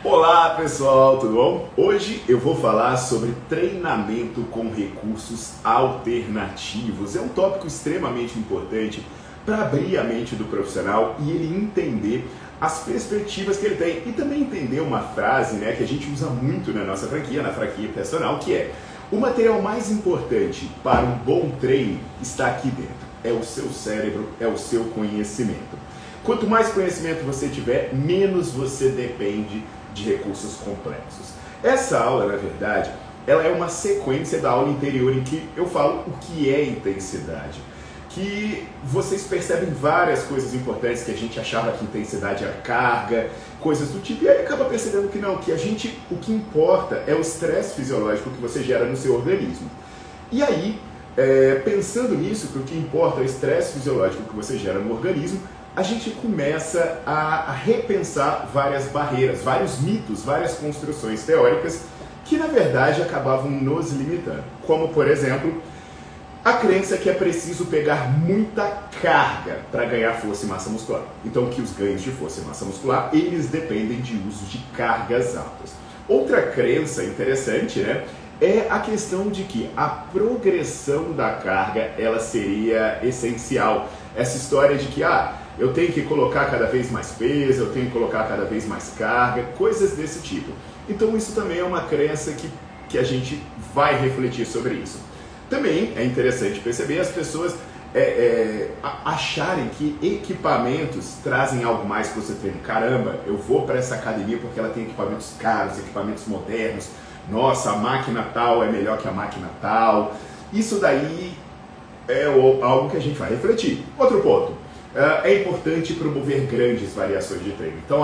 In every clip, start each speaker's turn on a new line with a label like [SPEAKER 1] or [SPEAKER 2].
[SPEAKER 1] Olá pessoal, tudo bom? Hoje eu vou falar sobre treinamento com recursos alternativos. É um tópico extremamente importante para abrir a mente do profissional e ele entender as perspectivas que ele tem e também entender uma frase, que a gente usa muito na nossa franquia, na franquia personal, que é: o material mais importante para um bom treino está aqui dentro. É o seu cérebro, é o seu conhecimento. Quanto mais conhecimento você tiver, menos você depende de recursos complexos. Essa aula, na verdade, ela é uma sequência da aula anterior em que eu falo o que é intensidade. Que vocês percebem várias coisas importantes que a gente achava que intensidade era carga, coisas do tipo, e aí acaba percebendo que não, que o que importa é o estresse fisiológico que você gera no seu organismo. E aí, pensando nisso, que o que importa é o estresse fisiológico que você gera no organismo, a gente começa a repensar várias barreiras, vários mitos, várias construções teóricas que na verdade acabavam nos limitando. Como, por exemplo, a crença que é preciso pegar muita carga para ganhar força e massa muscular. Então que os ganhos de força e massa muscular, eles dependem de uso de cargas altas. Outra crença interessante, é a questão de que a progressão da carga, ela seria essencial. Essa história de que, eu tenho que colocar cada vez mais peso, eu tenho que colocar cada vez mais carga, coisas desse tipo. Então isso também é uma crença que a gente vai refletir sobre isso. Também é interessante perceber as pessoas acharem que equipamentos trazem algo mais para você treino. Caramba, eu vou para essa academia porque ela tem equipamentos caros, equipamentos modernos. Nossa, a máquina tal é melhor que a máquina tal. Isso daí é algo que a gente vai refletir. Outro ponto. É importante promover grandes variações de treino. Então,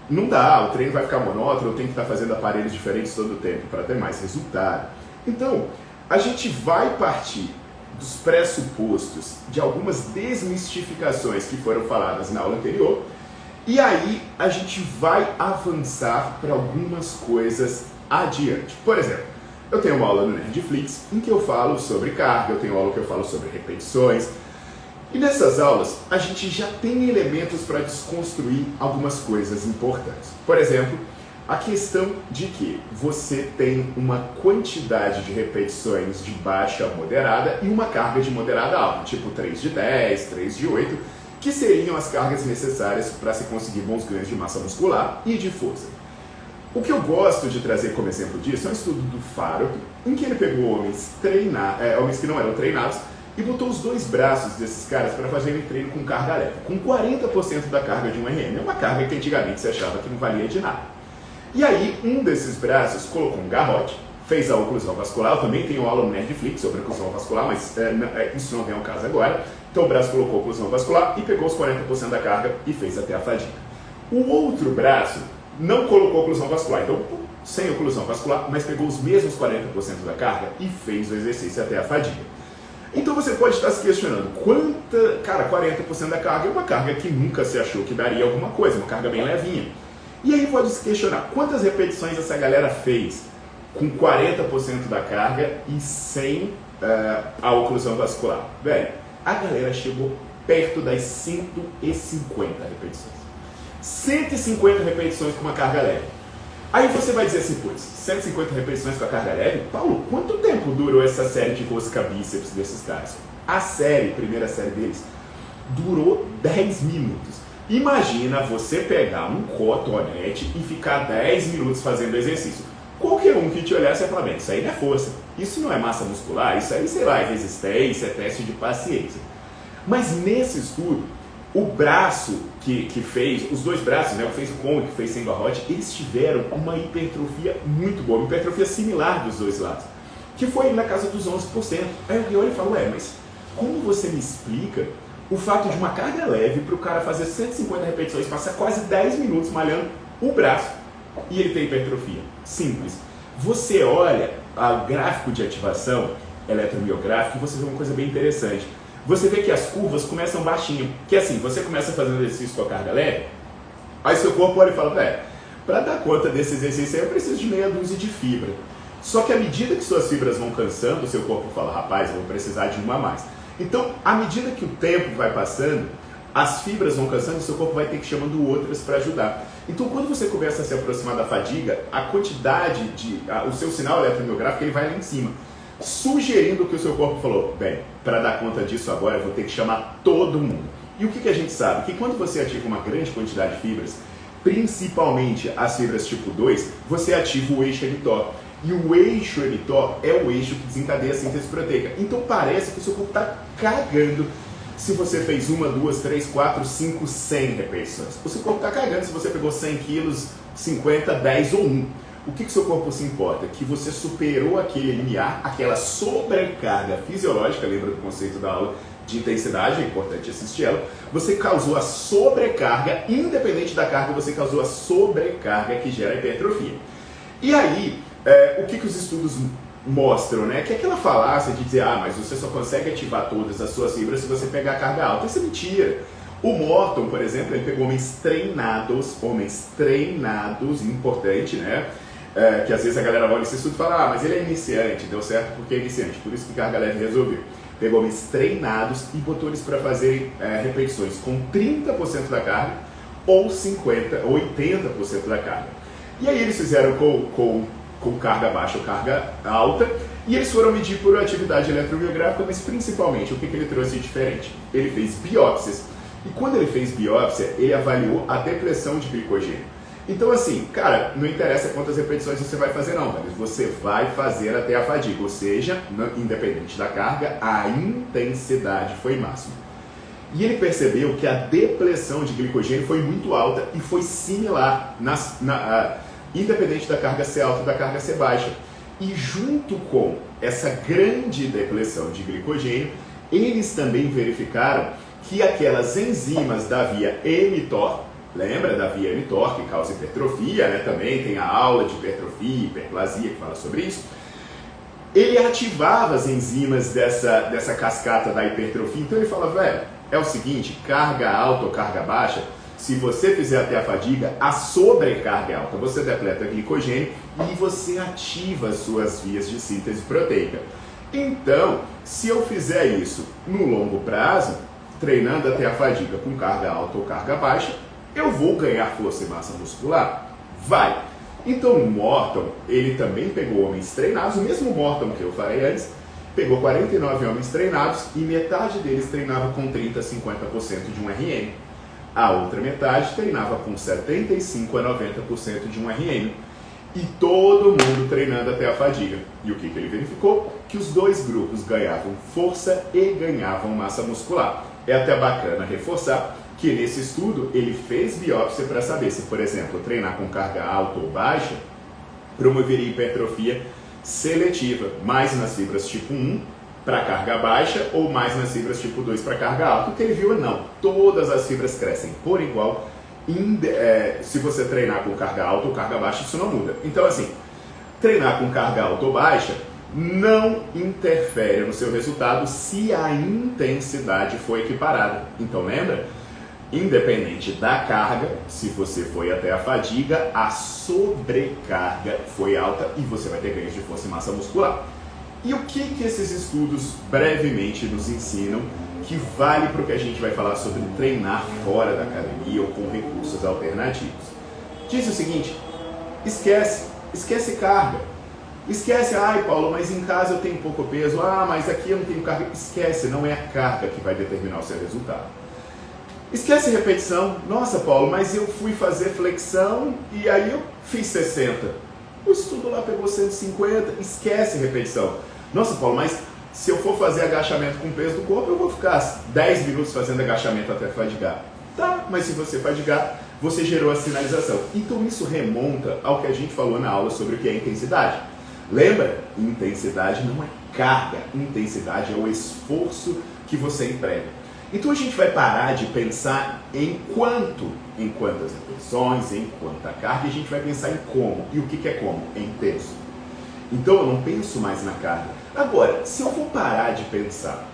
[SPEAKER 1] não dá, o treino vai ficar monótono, eu tenho que estar fazendo aparelhos diferentes todo o tempo para ter mais resultado. Então, a gente vai partir dos pressupostos de algumas desmistificações que foram faladas na aula anterior, e aí a gente vai avançar para algumas coisas adiante. Por exemplo, eu tenho uma aula no Nerdflix em que eu falo sobre carga, eu tenho aula que eu falo sobre repetições, e nessas aulas a gente já tem elementos para desconstruir algumas coisas importantes. Por exemplo, a questão de que você tem uma quantidade de repetições de baixa a moderada e uma carga de moderada alta, tipo 3 de 10, 3 de 8, que seriam as cargas necessárias para se conseguir bons ganhos de massa muscular e de força. O que eu gosto de trazer como exemplo disso é um estudo do Faro, em que ele pegou homens que não eram treinados e botou os dois braços desses caras para fazerem treino com carga leve, com 40% da carga de um RM. É uma carga que antigamente se achava que não valia de nada. E aí, um desses braços colocou um garrote, fez a oclusão vascular. Eu também tenho aula no Nerdflix sobre oclusão vascular, mas isso não vem ao caso agora. Então o braço colocou a oclusão vascular e pegou os 40% da carga e fez até a fadiga. O outro braço não colocou oclusão vascular, então sem oclusão vascular, mas pegou os mesmos 40% da carga e fez o exercício até a fadiga. Então você pode estar se questionando, 40% da carga é uma carga que nunca se achou que daria alguma coisa, uma carga bem levinha. E aí pode se questionar, quantas repetições essa galera fez com 40% da carga e sem a oclusão vascular? Velho, a galera chegou perto das 150 repetições. 150 repetições com uma carga leve. Aí você vai dizer assim, 150 repetições com a carga leve? Paulo, quanto tempo durou essa série de rosca bíceps desses caras? A primeira série deles, durou 10 minutos. Imagina você pegar um cotonete e ficar 10 minutos fazendo exercício. Qualquer um que te olhasse ia falar, bem, isso aí não é força, isso não é massa muscular, isso aí, sei lá, é resistência, é teste de paciência. Mas nesse estudo, o braço que fez, os dois braços, o que fez com e que fez sem garrote, eles tiveram uma hipertrofia muito boa, uma hipertrofia similar dos dois lados, que foi na casa dos 11%. Aí eu olho e falo, mas como você me explica o fato de uma carga leve para o cara fazer 150 repetições, passar quase 10 minutos malhando o braço e ele tem hipertrofia? Simples. Você olha o gráfico de ativação eletromiográfico e você vê uma coisa bem interessante. Você vê que as curvas começam baixinho, que assim, você começa fazendo exercício com a carga leve, aí seu corpo olha e fala, para dar conta desse exercício aí eu preciso de meia dúzia de fibra. Só que à medida que suas fibras vão cansando, seu corpo fala, rapaz, eu vou precisar de uma a mais. Então, à medida que o tempo vai passando, as fibras vão cansando e seu corpo vai ter que ir chamando outras para ajudar. Então, quando você começa a se aproximar da fadiga, a quantidade o seu sinal eletromiográfico ele vai lá em cima, sugerindo que o seu corpo falou, bem, para dar conta disso agora eu vou ter que chamar todo mundo. E o que a gente sabe? Que quando você ativa uma grande quantidade de fibras, principalmente as fibras tipo 2, você ativa o eixo mTOR. E o eixo mTOR é o eixo que desencadeia a síntese proteica. Então parece que o seu corpo está cagando se você fez 1, 2, 3, 4, 5, 100 repetições. O seu corpo está cagando se você pegou 100 quilos, 50, 10 ou 1. O que o seu corpo se importa? Que você superou aquele limiar, aquela sobrecarga fisiológica, lembra do conceito da aula de intensidade, é importante assistir ela. Você causou a sobrecarga, independente da carga, você causou a sobrecarga que gera hipertrofia. E aí, o que os estudos mostram, né? Que é aquela falácia de dizer, mas você só consegue ativar todas as suas fibras se você pegar a carga alta. Isso é mentira. O Morton, por exemplo, ele pegou homens treinados, importante, né? Que às vezes a galera olha esse estudo e fala, mas ele é iniciante, deu certo porque é iniciante, por isso que carga leve resolveu. Pegou homens treinados e botou eles para fazerem repetições com 30% da carga ou 50%, 80% da carga. E aí eles fizeram com carga baixa ou carga alta e eles foram medir por atividade eletromiográfica, mas principalmente o que ele trouxe de diferente? Ele fez biópsias e quando ele fez biópsia, ele avaliou a depressão de glicogênio. Então assim, cara, não interessa quantas repetições você vai fazer não, velho. Você vai fazer até a fadiga, ou seja, independente da carga, a intensidade foi máxima. E ele percebeu que a depressão de glicogênio foi muito alta e foi similar, independente da carga ser alta e da carga ser baixa. E junto com essa grande depressão de glicogênio, eles também verificaram que aquelas enzimas da via mTOR, lembra da via mTOR que causa hipertrofia, né? Também tem a aula de hipertrofia e hiperplasia que fala sobre isso. Ele ativava as enzimas dessa cascata da hipertrofia. Então ele fala, velho, é o seguinte, carga alta ou carga baixa, se você fizer até a fadiga, a sobrecarga é alta. Você depleta glicogênio e você ativa as suas vias de síntese proteica. Então, se eu fizer isso no longo prazo, treinando até a fadiga com carga alta ou carga baixa, eu vou ganhar força e massa muscular? Vai! Então o Morton, ele também pegou homens treinados, o mesmo Morton que eu falei antes, pegou 49 homens treinados e metade deles treinava com 30 a 50% de um RM. A outra metade treinava com 75 a 90% de um RM. E todo mundo treinando até a fadiga. E o que ele verificou? Que os dois grupos ganhavam força e ganhavam massa muscular. É até bacana reforçar que nesse estudo ele fez biópsia para saber se, por exemplo, treinar com carga alta ou baixa promoveria hipertrofia seletiva, mais nas fibras tipo 1 para carga baixa ou mais nas fibras tipo 2 para carga alta. O que ele viu é não, todas as fibras crescem por igual, se você treinar com carga alta ou carga baixa, isso não muda. Então assim, treinar com carga alta ou baixa não interfere no seu resultado se a intensidade for equiparada. Então lembra? Independente da carga, se você foi até a fadiga, a sobrecarga foi alta e você vai ter ganhos de força e massa muscular. E o que esses estudos brevemente nos ensinam que vale para o que a gente vai falar sobre treinar fora da academia ou com recursos alternativos? Diz o seguinte, esquece carga. Esquece, Paulo, mas em casa eu tenho pouco peso, mas aqui eu não tenho carga. Esquece, não é a carga que vai determinar o seu resultado. Esquece repetição. Nossa, Paulo, mas eu fui fazer flexão e aí eu fiz 60. O estudo lá pegou 150. Esquece repetição. Nossa, Paulo, mas se eu for fazer agachamento com o peso do corpo, eu vou ficar 10 minutos fazendo agachamento até fadigar. Tá, mas se você fadigar, você gerou a sinalização. Então isso remonta ao que a gente falou na aula sobre o que é intensidade. Lembra? Intensidade não é carga. Intensidade é o esforço que você emprega. Então a gente vai parar de pensar em quantas repetições, em quanta carga, e a gente vai pensar em como. E o que é como? É intenso. Então eu não penso mais na carga. Agora, se eu vou parar de pensar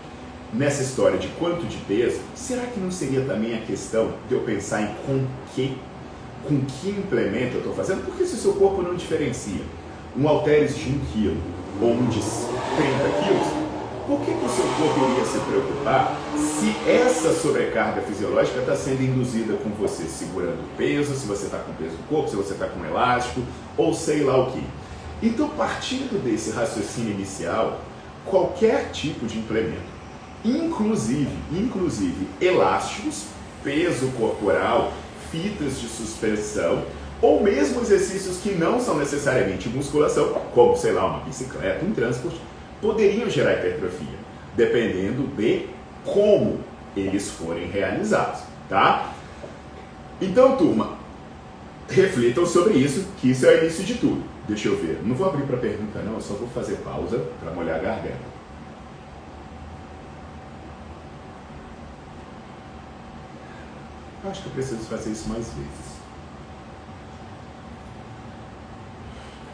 [SPEAKER 1] nessa história de quanto de peso, será que não seria também a questão de eu pensar em com que implemento eu estou fazendo? Porque se o seu corpo não diferencia um halteres de 1 kg ou um de 30 kg, Por que o seu corpo iria se preocupar se essa sobrecarga fisiológica está sendo induzida com você segurando o peso, se você está com o peso do corpo, se você está com um elástico, ou sei lá o que? Então, partindo desse raciocínio inicial, qualquer tipo de implemento, inclusive elásticos, peso corporal, fitas de suspensão, ou mesmo exercícios que não são necessariamente musculação, como, sei lá, uma bicicleta, um transporte, poderiam gerar hipertrofia, dependendo de como eles forem realizados, tá? Então, turma, reflitam sobre isso, que isso é o início de tudo. Deixa eu ver, não vou abrir para pergunta não, eu só vou fazer pausa para molhar a garganta. Acho que eu preciso fazer isso mais vezes.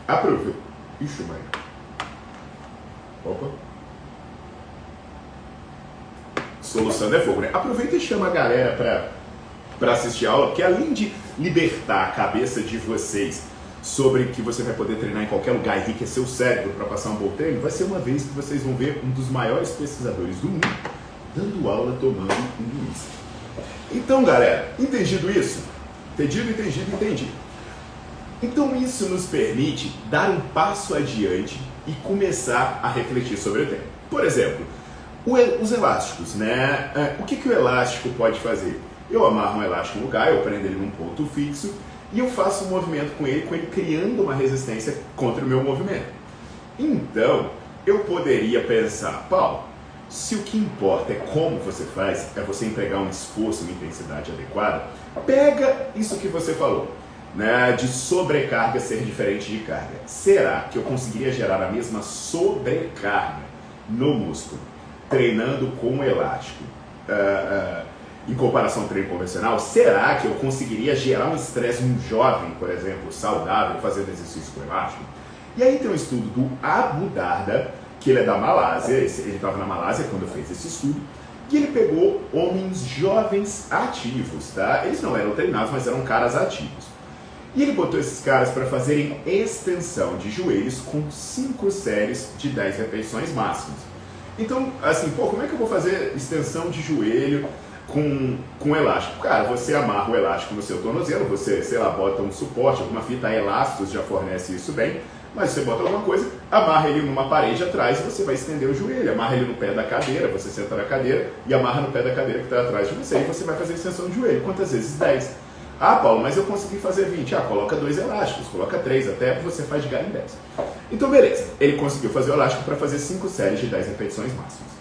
[SPEAKER 1] Aproveita. Ixi, mãe. Opa. Solução é fogo, né? Aproveita e chama a galera para assistir a aula, porque além de libertar a cabeça de vocês sobre que você vai poder treinar em qualquer lugar, enriquecer o cérebro para passar um bom treino, vai ser uma vez que vocês vão ver um dos maiores pesquisadores do mundo dando aula tomando um uísque. Então, galera, entendido isso? Entendido. Então isso nos permite dar um passo adiante e começar a refletir sobre o tema. Por exemplo, os elásticos, né? O que o elástico pode fazer? Eu amarro um elástico no lugar, eu prendo ele num ponto fixo e eu faço um movimento com ele criando uma resistência contra o meu movimento. Então, eu poderia pensar, Paulo, se o que importa é como você faz, é você empregar um esforço, uma intensidade adequada, pega isso que você falou, né, de sobrecarga ser diferente de carga. Será que eu conseguiria gerar a mesma sobrecarga no músculo, treinando com elástico, em comparação ao treino convencional? Será que eu conseguiria gerar um estresse num jovem, por exemplo, saudável, fazendo exercício com elástico? E aí tem um estudo do Abu Darda, que ele é da Malásia, ele estava na Malásia quando fez esse estudo, e ele pegou homens jovens ativos, tá? Eles não eram treinados, mas eram caras ativos. E ele botou esses caras para fazerem extensão de joelhos com 5 séries de 10 repetições máximas. Então, assim, como é que eu vou fazer extensão de joelho com elástico? Cara, você amarra o elástico no seu tornozelo, você, sei lá, bota um suporte, alguma fita elásticos já fornece isso bem, mas você bota alguma coisa, amarra ele numa parede atrás e você vai estender o joelho, amarra ele no pé da cadeira, você senta na cadeira e amarra no pé da cadeira que está atrás de você e você vai fazer extensão de joelho. Quantas vezes? 10. Ah, Paulo, mas eu consegui fazer 20. Ah, coloca 2 elásticos, coloca 3, até você faz de galho em 10. Então, beleza, ele conseguiu fazer o elástico para fazer 5 séries de 10 repetições máximas.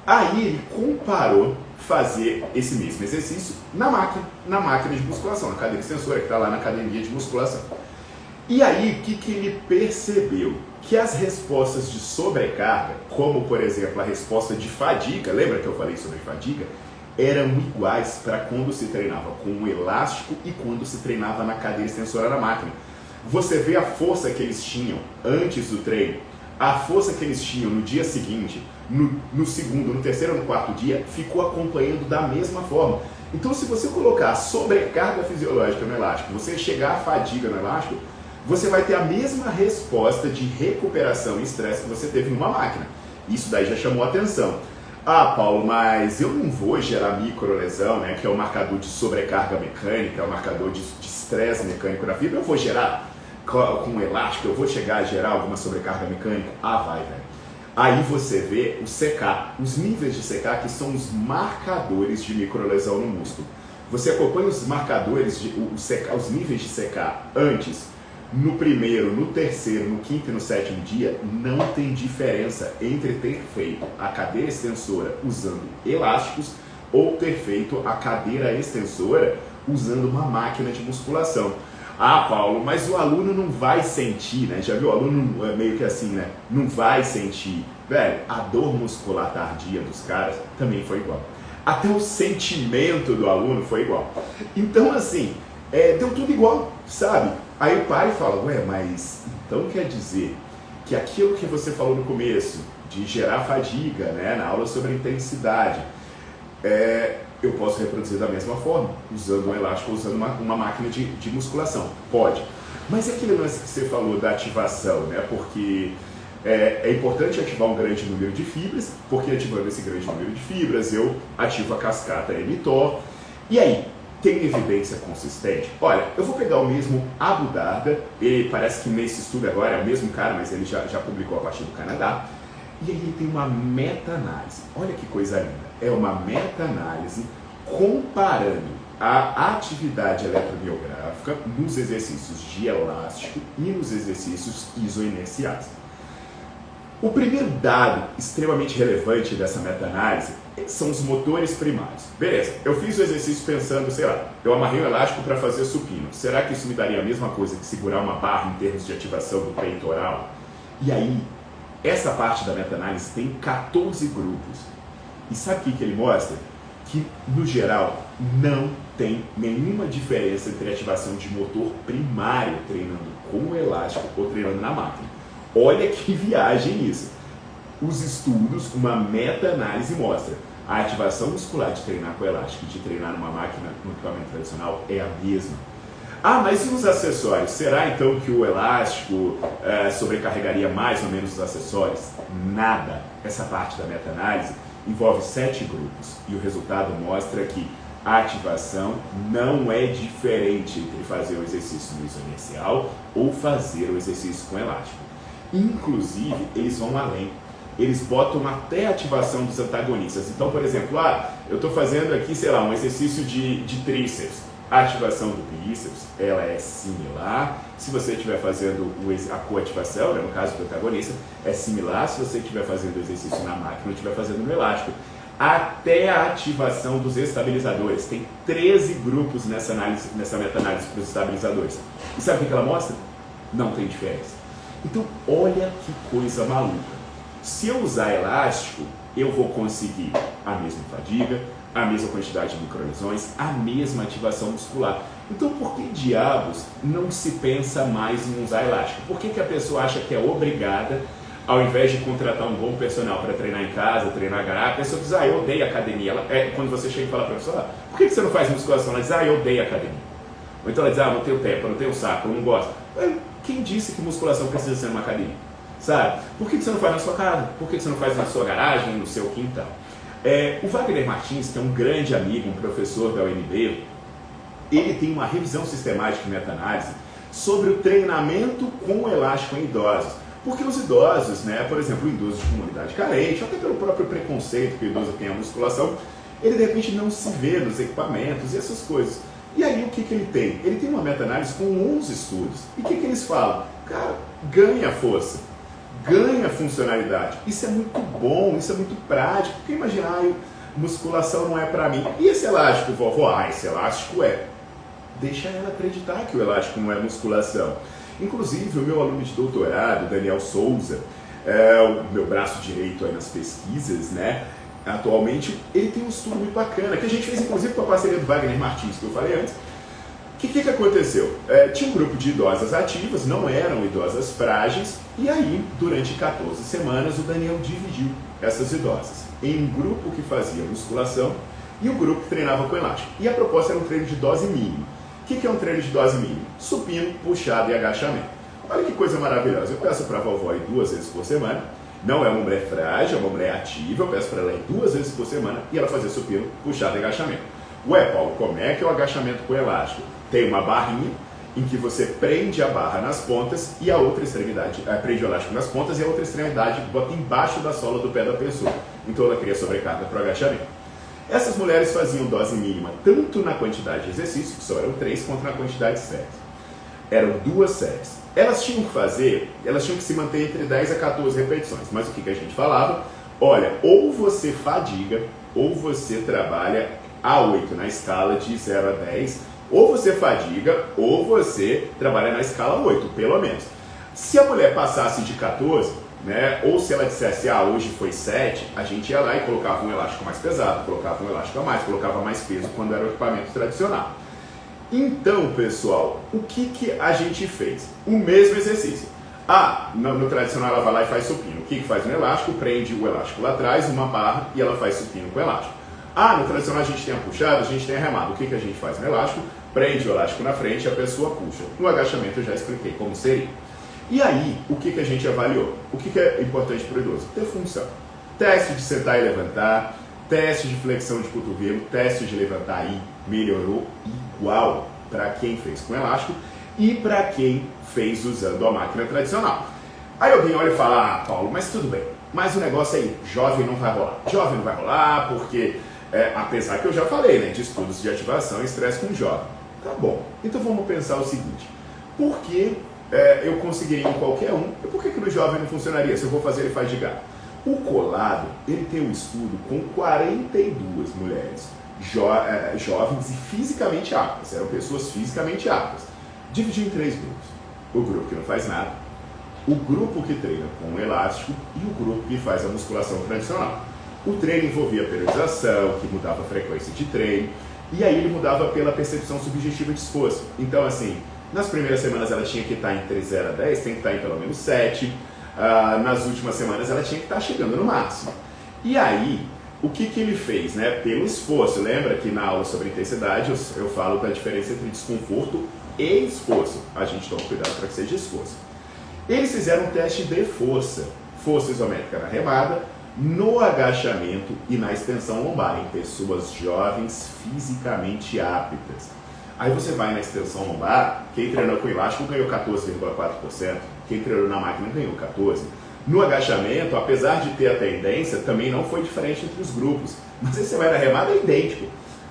[SPEAKER 1] Aí ele comparou fazer esse mesmo exercício na máquina de musculação, na cadeira extensora que está lá na academia de musculação. E aí, o que ele percebeu? Que as respostas de sobrecarga, como por exemplo a resposta de fadiga, lembra que eu falei sobre fadiga? Eram iguais para quando se treinava com o elástico e quando se treinava na cadeira extensora da máquina. Você vê a força que eles tinham antes do treino, a força que eles tinham no dia seguinte, no segundo, no terceiro ou no quarto dia, ficou acompanhando da mesma forma. Então, se você colocar a sobrecarga fisiológica no elástico, você chegar à fadiga no elástico, você vai ter a mesma resposta de recuperação e estresse que você teve numa máquina. Isso daí já chamou a atenção. Ah, Paulo, mas eu não vou gerar microlesão, né, que é o marcador de sobrecarga mecânica, é o marcador de estresse mecânico da fibra. Eu vou gerar com elástico, eu vou chegar a gerar alguma sobrecarga mecânica? Ah, vai, velho. Aí você vê o CK, os níveis de CK, que são os marcadores de microlesão no músculo. Você acompanha os marcadores, os níveis de CK antes, no primeiro, no terceiro, no quinto e no sétimo dia, não tem diferença entre ter feito a cadeira extensora usando elásticos ou ter feito a cadeira extensora usando uma máquina de musculação. Ah, Paulo, mas o aluno não vai sentir, né? Já viu? O aluno é meio que assim, né? Não vai sentir. Velho, a dor muscular tardia dos caras também foi igual. Até o sentimento do aluno foi igual. Então, assim, deu tudo igual, sabe? Aí o pai fala, ué, mas então quer dizer que aquilo que você falou no começo, de gerar fadiga, né, na aula sobre intensidade, eu posso reproduzir da mesma forma, usando um elástico, usando uma máquina de musculação. Pode. Mas é aquele lance que você falou da ativação, né? Porque É importante ativar um grande número de fibras, porque ativando esse grande número de fibras eu ativo a cascata mTOR. E aí, tem evidência consistente? Olha, eu vou pegar o mesmo Abu Darda, ele parece que nesse estudo agora é o mesmo cara, mas ele já publicou a partir do Canadá, e aí ele tem uma meta-análise. Olha que coisa linda, é uma meta-análise comparando a atividade eletromiográfica nos exercícios de elástico e nos exercícios isoinerciais. O primeiro dado extremamente relevante dessa meta-análise são os motores primários. Beleza, eu fiz o exercício pensando, sei lá, eu amarrei o elástico para fazer supino. Será que isso me daria a mesma coisa que segurar uma barra em termos de ativação do peitoral? E aí, essa parte da meta-análise tem 14 grupos. E sabe o que ele mostra? Que, no geral, não tem nenhuma diferença entre ativação de motor primário treinando com o elástico ou treinando na máquina. Olha que viagem isso. Os estudos, uma meta-análise mostra a ativação muscular de treinar com elástico e de treinar numa máquina, no equipamento tradicional, é a mesma. Ah, mas e os acessórios? Será então que o elástico sobrecarregaria mais ou menos os acessórios? Nada. Essa parte da meta-análise envolve 7 grupos e o resultado mostra que a ativação não é diferente entre fazer o exercício no isoinercial ou fazer o exercício com elástico. Inclusive, eles vão além. Eles botam até a ativação dos antagonistas. Então, por exemplo, eu estou fazendo aqui, sei lá, um exercício de tríceps. A ativação do bíceps, ela é similar. Se você estiver fazendo a coativação, no caso do antagonista, é similar se você estiver fazendo o exercício na máquina ou estiver fazendo no elástico. Até a ativação dos estabilizadores. Tem 13 grupos nessa meta-análise para os estabilizadores. E sabe o que ela mostra? Não tem diferença. Então, olha que coisa maluca. Se eu usar elástico, eu vou conseguir a mesma fadiga, a mesma quantidade de microlesões, a mesma ativação muscular. Então, por que diabos não se pensa mais em usar elástico? Por que a pessoa acha que é obrigada, ao invés de contratar um bom personal para treinar em casa, treinar garagem, a pessoa diz, eu odeio academia. Quando você chega e fala para a pessoa, por que você não faz musculação? Ela diz, eu odeio academia. Ou então ela diz, não tenho tempo, não tenho saco, eu não gosto. Quem disse que musculação precisa ser numa academia? Sabe? Por que você não faz na sua casa? Por que você não faz na sua garagem, no seu quintal? O Wagner Martins, que é um grande amigo, um professor da UNB, ele tem uma revisão sistemática e meta-análise sobre o treinamento com elástico em idosos. Porque os idosos, por exemplo, idosos de comunidade carente, até pelo próprio preconceito que o idoso tem à musculação, ele de repente não se vê nos equipamentos e essas coisas. E aí o que ele tem? Ele tem uma meta-análise com 11 estudos. E o que eles falam? Cara, ganha força, ganha funcionalidade. Isso é muito bom, isso é muito prático. Porque imagina, musculação não é pra mim. E esse elástico, vovó? Esse elástico é. Deixa ela acreditar que o elástico não é musculação. Inclusive, o meu aluno de doutorado, Daniel Souza, o meu braço direito aí nas pesquisas, atualmente, ele tem um estudo muito bacana, que a gente fez inclusive com a parceria do Wagner Martins, que eu falei antes. O que aconteceu? Tinha um grupo de idosas ativas, não eram idosas frágeis, e aí, durante 14 semanas, o Daniel dividiu essas idosas em um grupo que fazia musculação e um grupo que treinava com elástico. E a proposta era um treino de dose mínima. O que é um treino de dose mínima? Supino, puxada e agachamento. Olha que coisa maravilhosa. Eu peço para a vovó ir 2 vezes por semana. Não é uma mulher frágil, é uma mulher ativa. Eu peço para ela ir 2 vezes por semana e ela fazer supino, puxada e agachamento. Ué, Paulo, como é que é o agachamento com elástico? Tem uma barrinha em que você prende a barra nas pontas e a outra extremidade, prende o elástico nas pontas e a outra extremidade bota embaixo da sola do pé da pessoa. Então ela cria sobrecarga para o agachamento. Essas mulheres faziam dose mínima tanto na quantidade de exercício, que só eram 3, quanto na quantidade de séries. Eram 2 séries. Elas tinham que se manter entre 10 a 14 repetições. Mas o que a gente falava? Olha, ou você fadiga, ou você trabalha a 8 na escala de 0 a 10, ou você fadiga, ou você trabalha na escala 8, pelo menos. Se a mulher passasse de 14, ou se ela dissesse, hoje foi 7, a gente ia lá e colocava um elástico mais pesado, colocava um elástico a mais, colocava mais peso quando era o equipamento tradicional. Então, pessoal, o que a gente fez? O mesmo exercício. No tradicional ela vai lá e faz supino. O que faz no elástico? Prende o elástico lá atrás, uma barra, e ela faz supino com o elástico. No tradicional a gente tem a puxada, a gente tem a remada. O que a gente faz no elástico? Prende o elástico na frente e a pessoa puxa. No agachamento eu já expliquei como seria. E aí, o que a gente avaliou? O que é importante para o idoso? Ter função. Teste de sentar e levantar, teste de flexão de cotovelo, teste de levantar e melhorou igual para quem fez com elástico e para quem fez usando a máquina tradicional. Aí alguém olha e fala, ah, Paulo, mas tudo bem, mas o negócio aí, jovem não vai rolar. Jovem não vai rolar porque, apesar que eu já falei, né, de estudos de ativação e estresse com jovem. Tá bom, então vamos pensar o seguinte, por que eu conseguiria em qualquer um, e por que no jovem não funcionaria? Se eu vou fazer, ele faz de gato. O Colado, ele tem um estudo com 42 mulheres jovens e fisicamente aptas, eram pessoas fisicamente aptas, dividiu em 3 grupos. O grupo que não faz nada, o grupo que treina com o elástico e o grupo que faz a musculação tradicional. O treino envolvia periodização, que mudava a frequência de treino, e aí ele mudava pela percepção subjetiva de esforço. Então, assim, nas primeiras semanas ela tinha que estar entre 0 a 10, tem que estar em pelo menos 7. Nas últimas semanas ela tinha que estar chegando no máximo. E aí, o que ele fez? Né? Pelo esforço, lembra que na aula sobre intensidade eu falo da diferença entre desconforto e esforço. A gente toma cuidado para que seja esforço. Eles fizeram um teste de força isométrica na remada, no agachamento e na extensão lombar, em pessoas jovens fisicamente aptas. Aí você vai na extensão lombar, quem treinou com elástico ganhou 14,4%, quem treinou na máquina ganhou 14%. No agachamento, apesar de ter a tendência, também não foi diferente entre os grupos, mas esse vai na remada é idêntico,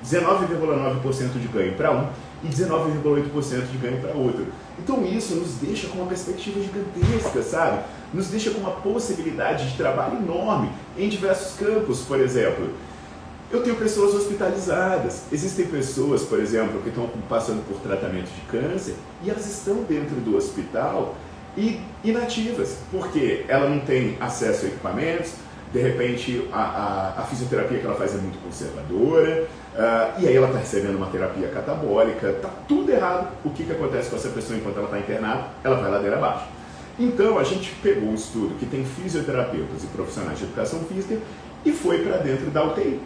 [SPEAKER 1] 19,9% de ganho para um e 19,8% de ganho para outro. Então isso nos deixa com uma perspectiva gigantesca, sabe? Nos deixa com uma possibilidade de trabalho enorme em diversos campos, por exemplo. Eu tenho pessoas hospitalizadas. Existem pessoas, por exemplo, que estão passando por tratamento de câncer e elas estão dentro do hospital e inativas, porque ela não tem acesso a equipamentos, de repente a fisioterapia que ela faz é muito conservadora, e aí ela está recebendo uma terapia catabólica, está tudo errado. O que acontece com essa pessoa enquanto ela está internada? Ela vai ladeira abaixo. Então a gente pegou um estudo que tem fisioterapeutas e profissionais de educação física e foi para dentro da UTI.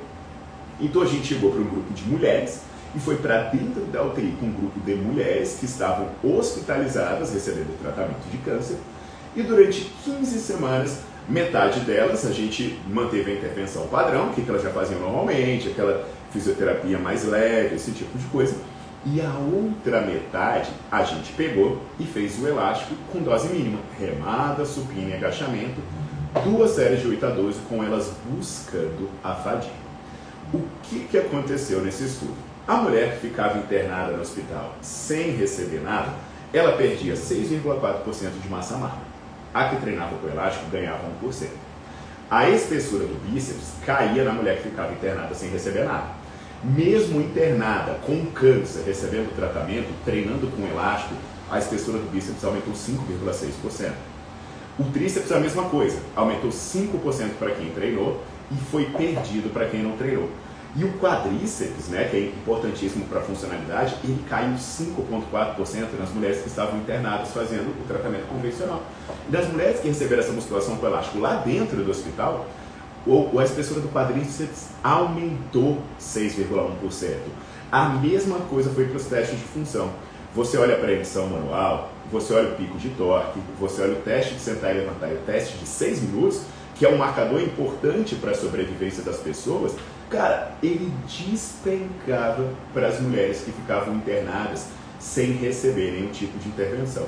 [SPEAKER 1] Então a gente chegou para um grupo de mulheres e foi para dentro da UTI com um grupo de mulheres que estavam hospitalizadas, recebendo tratamento de câncer, e durante 15 semanas, metade delas a gente manteve a intervenção padrão, que elas já faziam normalmente, aquela fisioterapia mais leve, esse tipo de coisa, e a outra metade a gente pegou e fez o elástico com dose mínima, remada, supino e agachamento, 2 séries de 8 a 12, com elas buscando a fadiga. O que aconteceu nesse estudo? A mulher que ficava internada no hospital sem receber nada, ela perdia 6,4% de massa magra. A que treinava com elástico ganhava 1%. A espessura do bíceps caía na mulher que ficava internada sem receber nada. Mesmo internada com câncer, recebendo tratamento, treinando com elástico, a espessura do bíceps aumentou 5,6%. O tríceps a mesma coisa, aumentou 5% para quem treinou e foi perdido para quem não treinou. E o quadríceps, né, que é importantíssimo para a funcionalidade, ele caiu 5,4% nas mulheres que estavam internadas fazendo o tratamento convencional. E das mulheres que receberam essa musculação com elástico lá dentro do hospital, a espessura do quadríceps aumentou 6,1%. A mesma coisa foi para os testes de função. Você olha a preensão manual, você olha o pico de torque, você olha o teste de sentar e levantar e o teste de 6 minutos, que é um marcador importante para a sobrevivência das pessoas, cara, ele despencava para as mulheres que ficavam internadas sem receber nenhum tipo de intervenção.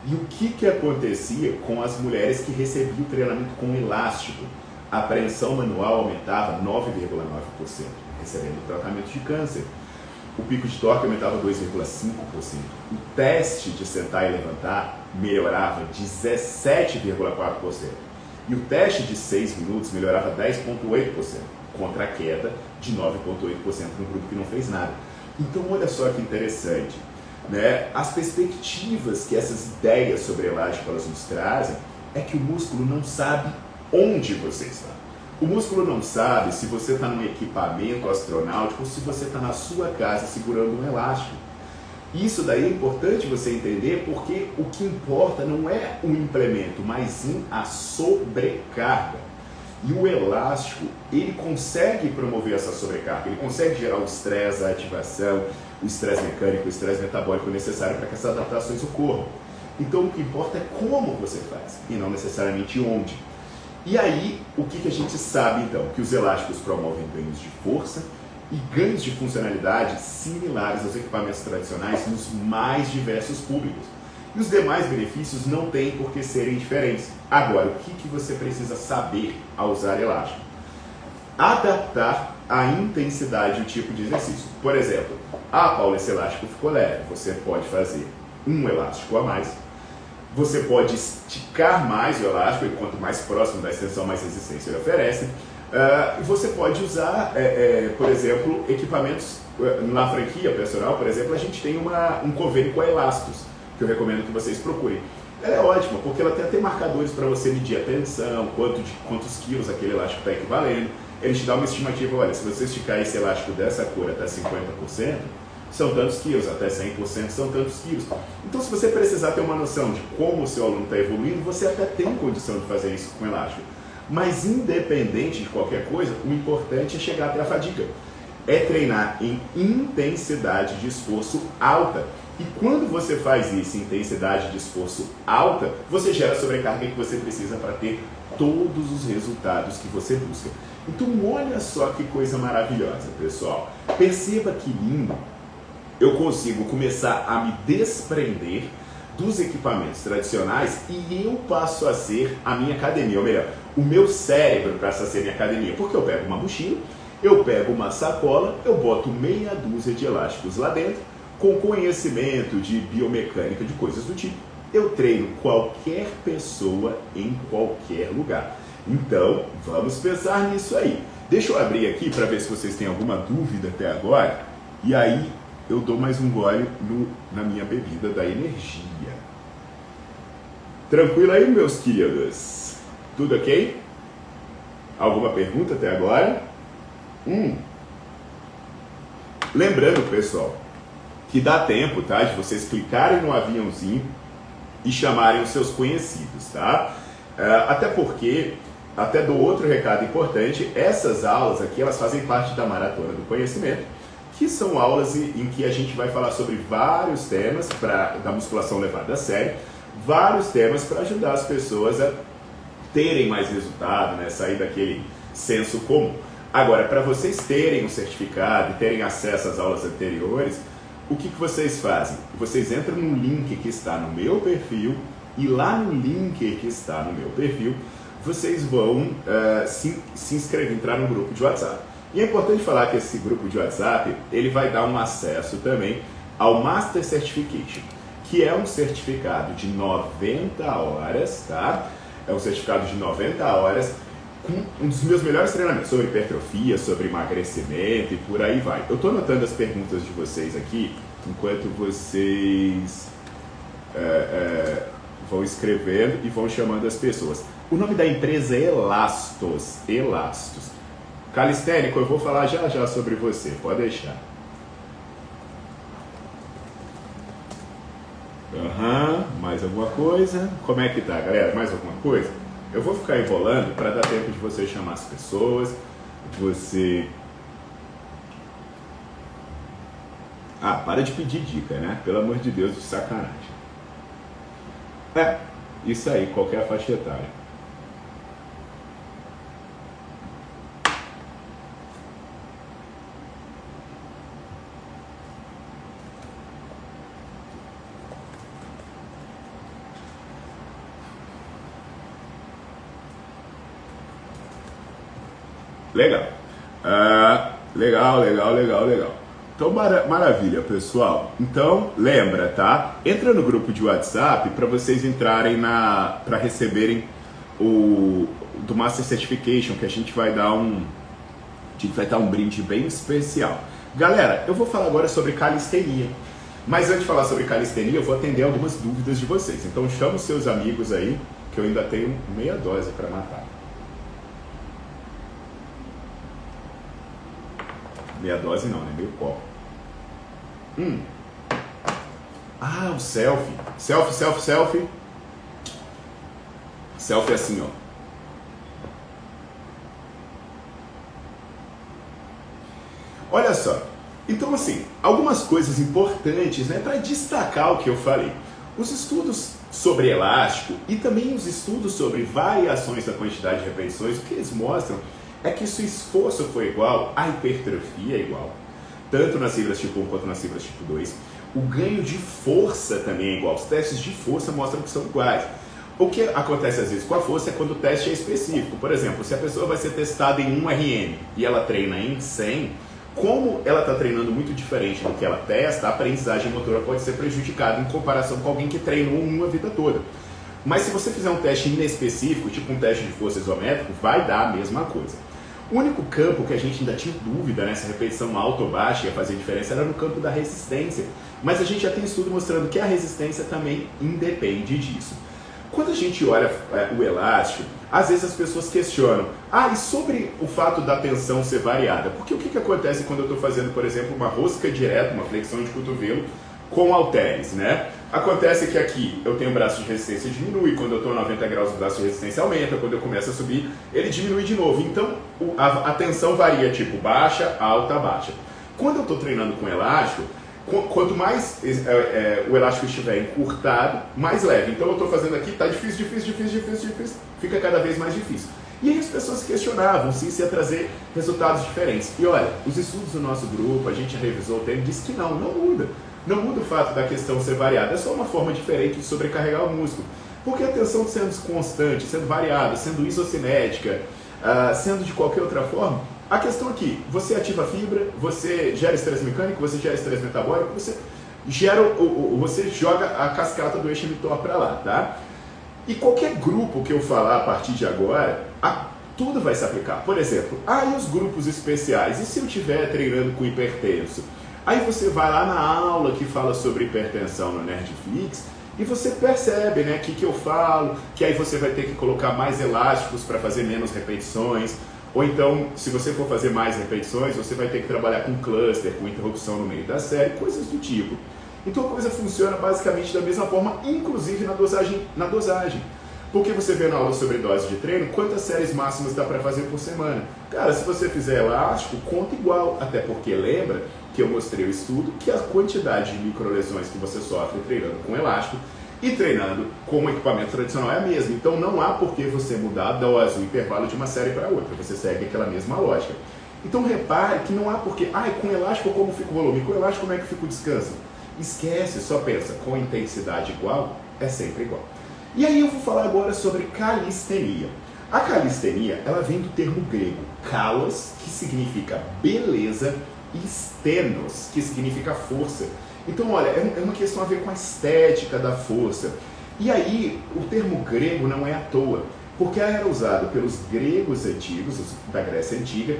[SPEAKER 1] E o que acontecia com as mulheres que recebiam treinamento com elástico? A preensão manual aumentava 9,9%, recebendo tratamento de câncer. O pico de torque aumentava 2,5%. O teste de sentar e levantar melhorava 17,4%. E o teste de 6 minutos melhorava 10,8%, contra a queda de 9,8% no grupo que não fez nada. Então olha só que interessante, né? As perspectivas que essas ideias sobre elástico elas nos trazem é que o músculo não sabe onde você está. O músculo não sabe se você está num equipamento astronáutico ou se você está na sua casa segurando um elástico. Isso daí é importante você entender, porque o que importa não é o implemento, mas sim a sobrecarga. E o elástico, ele consegue promover essa sobrecarga, ele consegue gerar o estresse, a ativação, o estresse mecânico, o estresse metabólico necessário para que essas adaptações ocorram. Então o que importa é como você faz e não necessariamente onde. E aí, o que a gente sabe então? Que os elásticos promovem ganhos de força e ganhos de funcionalidade similares aos equipamentos tradicionais nos mais diversos públicos. E os demais benefícios não têm por que serem diferentes. Agora, o que você precisa saber ao usar elástico? Adaptar a intensidade e o tipo de exercício. Por exemplo, Paula, esse elástico ficou leve. Você pode fazer um elástico a mais. Você pode esticar mais o elástico e quanto mais próximo da extensão, mais resistência ele oferece. Você pode usar, por exemplo, equipamentos. Na franquia personal, por exemplo, a gente tem um convênio com a Elastos, que eu recomendo que vocês procurem. Ela é ótima, porque ela tem até marcadores para você medir a tensão, quantos quilos aquele elástico está equivalendo. Ele te dá uma estimativa, olha, se você esticar esse elástico dessa cor até 50%, são tantos quilos, até 100% são tantos quilos. Então, se você precisar ter uma noção de como o seu aluno está evoluindo, você até tem condição de fazer isso com elástico. Mas, independente de qualquer coisa, o importante é chegar até a fadiga. É treinar em intensidade de esforço alta. E quando você faz isso em intensidade de esforço alta, você gera a sobrecarga que você precisa para ter todos os resultados que você busca. Então, olha só que coisa maravilhosa, pessoal. Perceba que lindo. Eu consigo começar a me desprender dos equipamentos tradicionais e eu passo a ser a minha academia, ou melhor, o meu cérebro passa a ser minha academia, porque eu pego uma mochila, eu pego uma sacola, eu boto meia dúzia de elásticos lá dentro, com conhecimento de biomecânica, de coisas do tipo, eu treino qualquer pessoa em qualquer lugar. Então, vamos pensar nisso aí. Deixa eu abrir aqui para ver se vocês têm alguma dúvida até agora, e aí eu dou mais um gole na minha bebida da energia. Tranquilo aí, meus queridos? Tudo ok? Alguma pergunta até agora? Lembrando, pessoal, que dá tempo, tá? De vocês clicarem no aviãozinho e chamarem os seus conhecidos, tá? Até porque, até dou outro recado importante, essas aulas aqui, elas fazem parte da Maratona do Conhecimento, que são aulas em que a gente vai falar sobre vários temas da musculação levada a sério, vários temas para ajudar as pessoas a terem mais resultado, né? Sair daquele senso comum. Agora, para vocês terem um certificado e terem acesso às aulas anteriores, o que vocês fazem? Vocês entram no link que está no meu perfil e lá no link que está no meu perfil, vocês vão se inscrever, entrar no grupo de WhatsApp. E é importante falar que esse grupo de WhatsApp, ele vai dar um acesso também ao Master Certification, que é um certificado de 90 horas, tá? É um certificado de 90 horas com um dos meus melhores treinamentos sobre hipertrofia, sobre emagrecimento e por aí vai. Eu estou anotando as perguntas de vocês aqui, enquanto vocês vão escrevendo e vão chamando as pessoas. O nome da empresa é Elastos. Calistênico, eu vou falar já sobre você, pode deixar. Mais alguma coisa? Como é que tá, galera? Mais alguma coisa? Eu vou ficar enrolando para dar tempo de você chamar as pessoas, para de pedir dica, né? Pelo amor de Deus, de sacanagem. Isso aí, qualquer faixa etária. Legal. Então, maravilha, pessoal. Então, lembra, tá? Entra no grupo de WhatsApp para vocês entrarem para receberem do Master Certification, que a gente vai dar um brinde bem especial. Galera, eu vou falar agora sobre calistenia. Mas antes de falar sobre calistenia, eu vou atender algumas dúvidas de vocês. Então, chama os seus amigos aí, que eu ainda tenho meia dose para matar. Meia dose não, né? Meio copo. O selfie. Selfie. Selfie assim, ó. Olha só. Então, assim, algumas coisas importantes, né, para destacar o que eu falei. Os estudos sobre elástico e também os estudos sobre variações da quantidade de repetições, o que eles mostram é que se o esforço for igual, a hipertrofia é igual. Tanto nas fibras tipo 1 quanto nas fibras tipo 2. O ganho de força também é igual. Os testes de força mostram que são iguais. O que acontece às vezes com a força é quando o teste é específico. Por exemplo, se a pessoa vai ser testada em 1 RM e ela treina em 100, como ela está treinando muito diferente do que ela testa, a aprendizagem motora pode ser prejudicada em comparação com alguém que treinou 1 a vida toda. Mas se você fizer um teste inespecífico, tipo um teste de força isométrico, vai dar a mesma coisa. O único campo que a gente ainda tinha dúvida nessa repetição alta ou baixa ia fazer diferença era no campo da resistência. Mas a gente já tem estudo mostrando que a resistência também independe disso. Quando a gente olha o elástico, às vezes as pessoas questionam, e sobre o fato da tensão ser variada? Porque o que acontece quando eu estou fazendo, por exemplo, uma rosca direta, uma flexão de cotovelo com halteres, né? Acontece que aqui eu tenho o braço de resistência diminui, quando eu estou a 90 graus o braço de resistência aumenta, quando eu começo a subir ele diminui de novo. Então a tensão varia tipo baixa, alta, baixa. Quando eu estou treinando com elástico, quanto mais o elástico estiver encurtado, mais leve. Então eu estou fazendo aqui, está difícil, fica cada vez mais difícil. E aí as pessoas questionavam se isso ia trazer resultados diferentes. E olha, os estudos do nosso grupo, a gente revisou o tema e disse que não muda. Não muda o fato da questão ser variada, é só uma forma diferente de sobrecarregar o músculo. Porque a tensão sendo constante, sendo variada, sendo isocinética, sendo de qualquer outra forma, a questão aqui, você ativa a fibra, você gera estresse mecânico, você gera estresse metabólico, você joga a cascata do eixo emitor para lá, tá? E qualquer grupo que eu falar a partir de agora, tudo vai se aplicar. Por exemplo, e os grupos especiais? E se eu estiver treinando com hipertenso? Aí você vai lá na aula que fala sobre hipertensão no Nerdflix e você percebe, né, que eu falo, que aí você vai ter que colocar mais elásticos para fazer menos repetições. Ou então, se você for fazer mais repetições, você vai ter que trabalhar com cluster, com interrupção no meio da série, coisas do tipo. Então a coisa funciona basicamente da mesma forma, inclusive na dosagem. Porque você vê na aula sobre dose de treino, quantas séries máximas dá para fazer por semana. Cara, se você fizer elástico, conta igual. Até porque lembra que eu mostrei o estudo que a quantidade de microlesões que você sofre treinando com elástico e treinando com um equipamento tradicional é a mesma. Então não há por que você mudar a dose, o intervalo de uma série para outra. Você segue aquela mesma lógica. Então repare que não há por que, com elástico como fica o volume? Com elástico como é que fica o descanso? Esquece, só pensa, com intensidade igual, é sempre igual. E aí eu vou falar agora sobre calistenia. A calistenia, ela vem do termo grego kalos, que significa beleza, e stenos, que significa força. Então, olha, é uma questão a ver com a estética da força. E aí, o termo grego não é à toa, porque era usado pelos gregos antigos, da Grécia Antiga,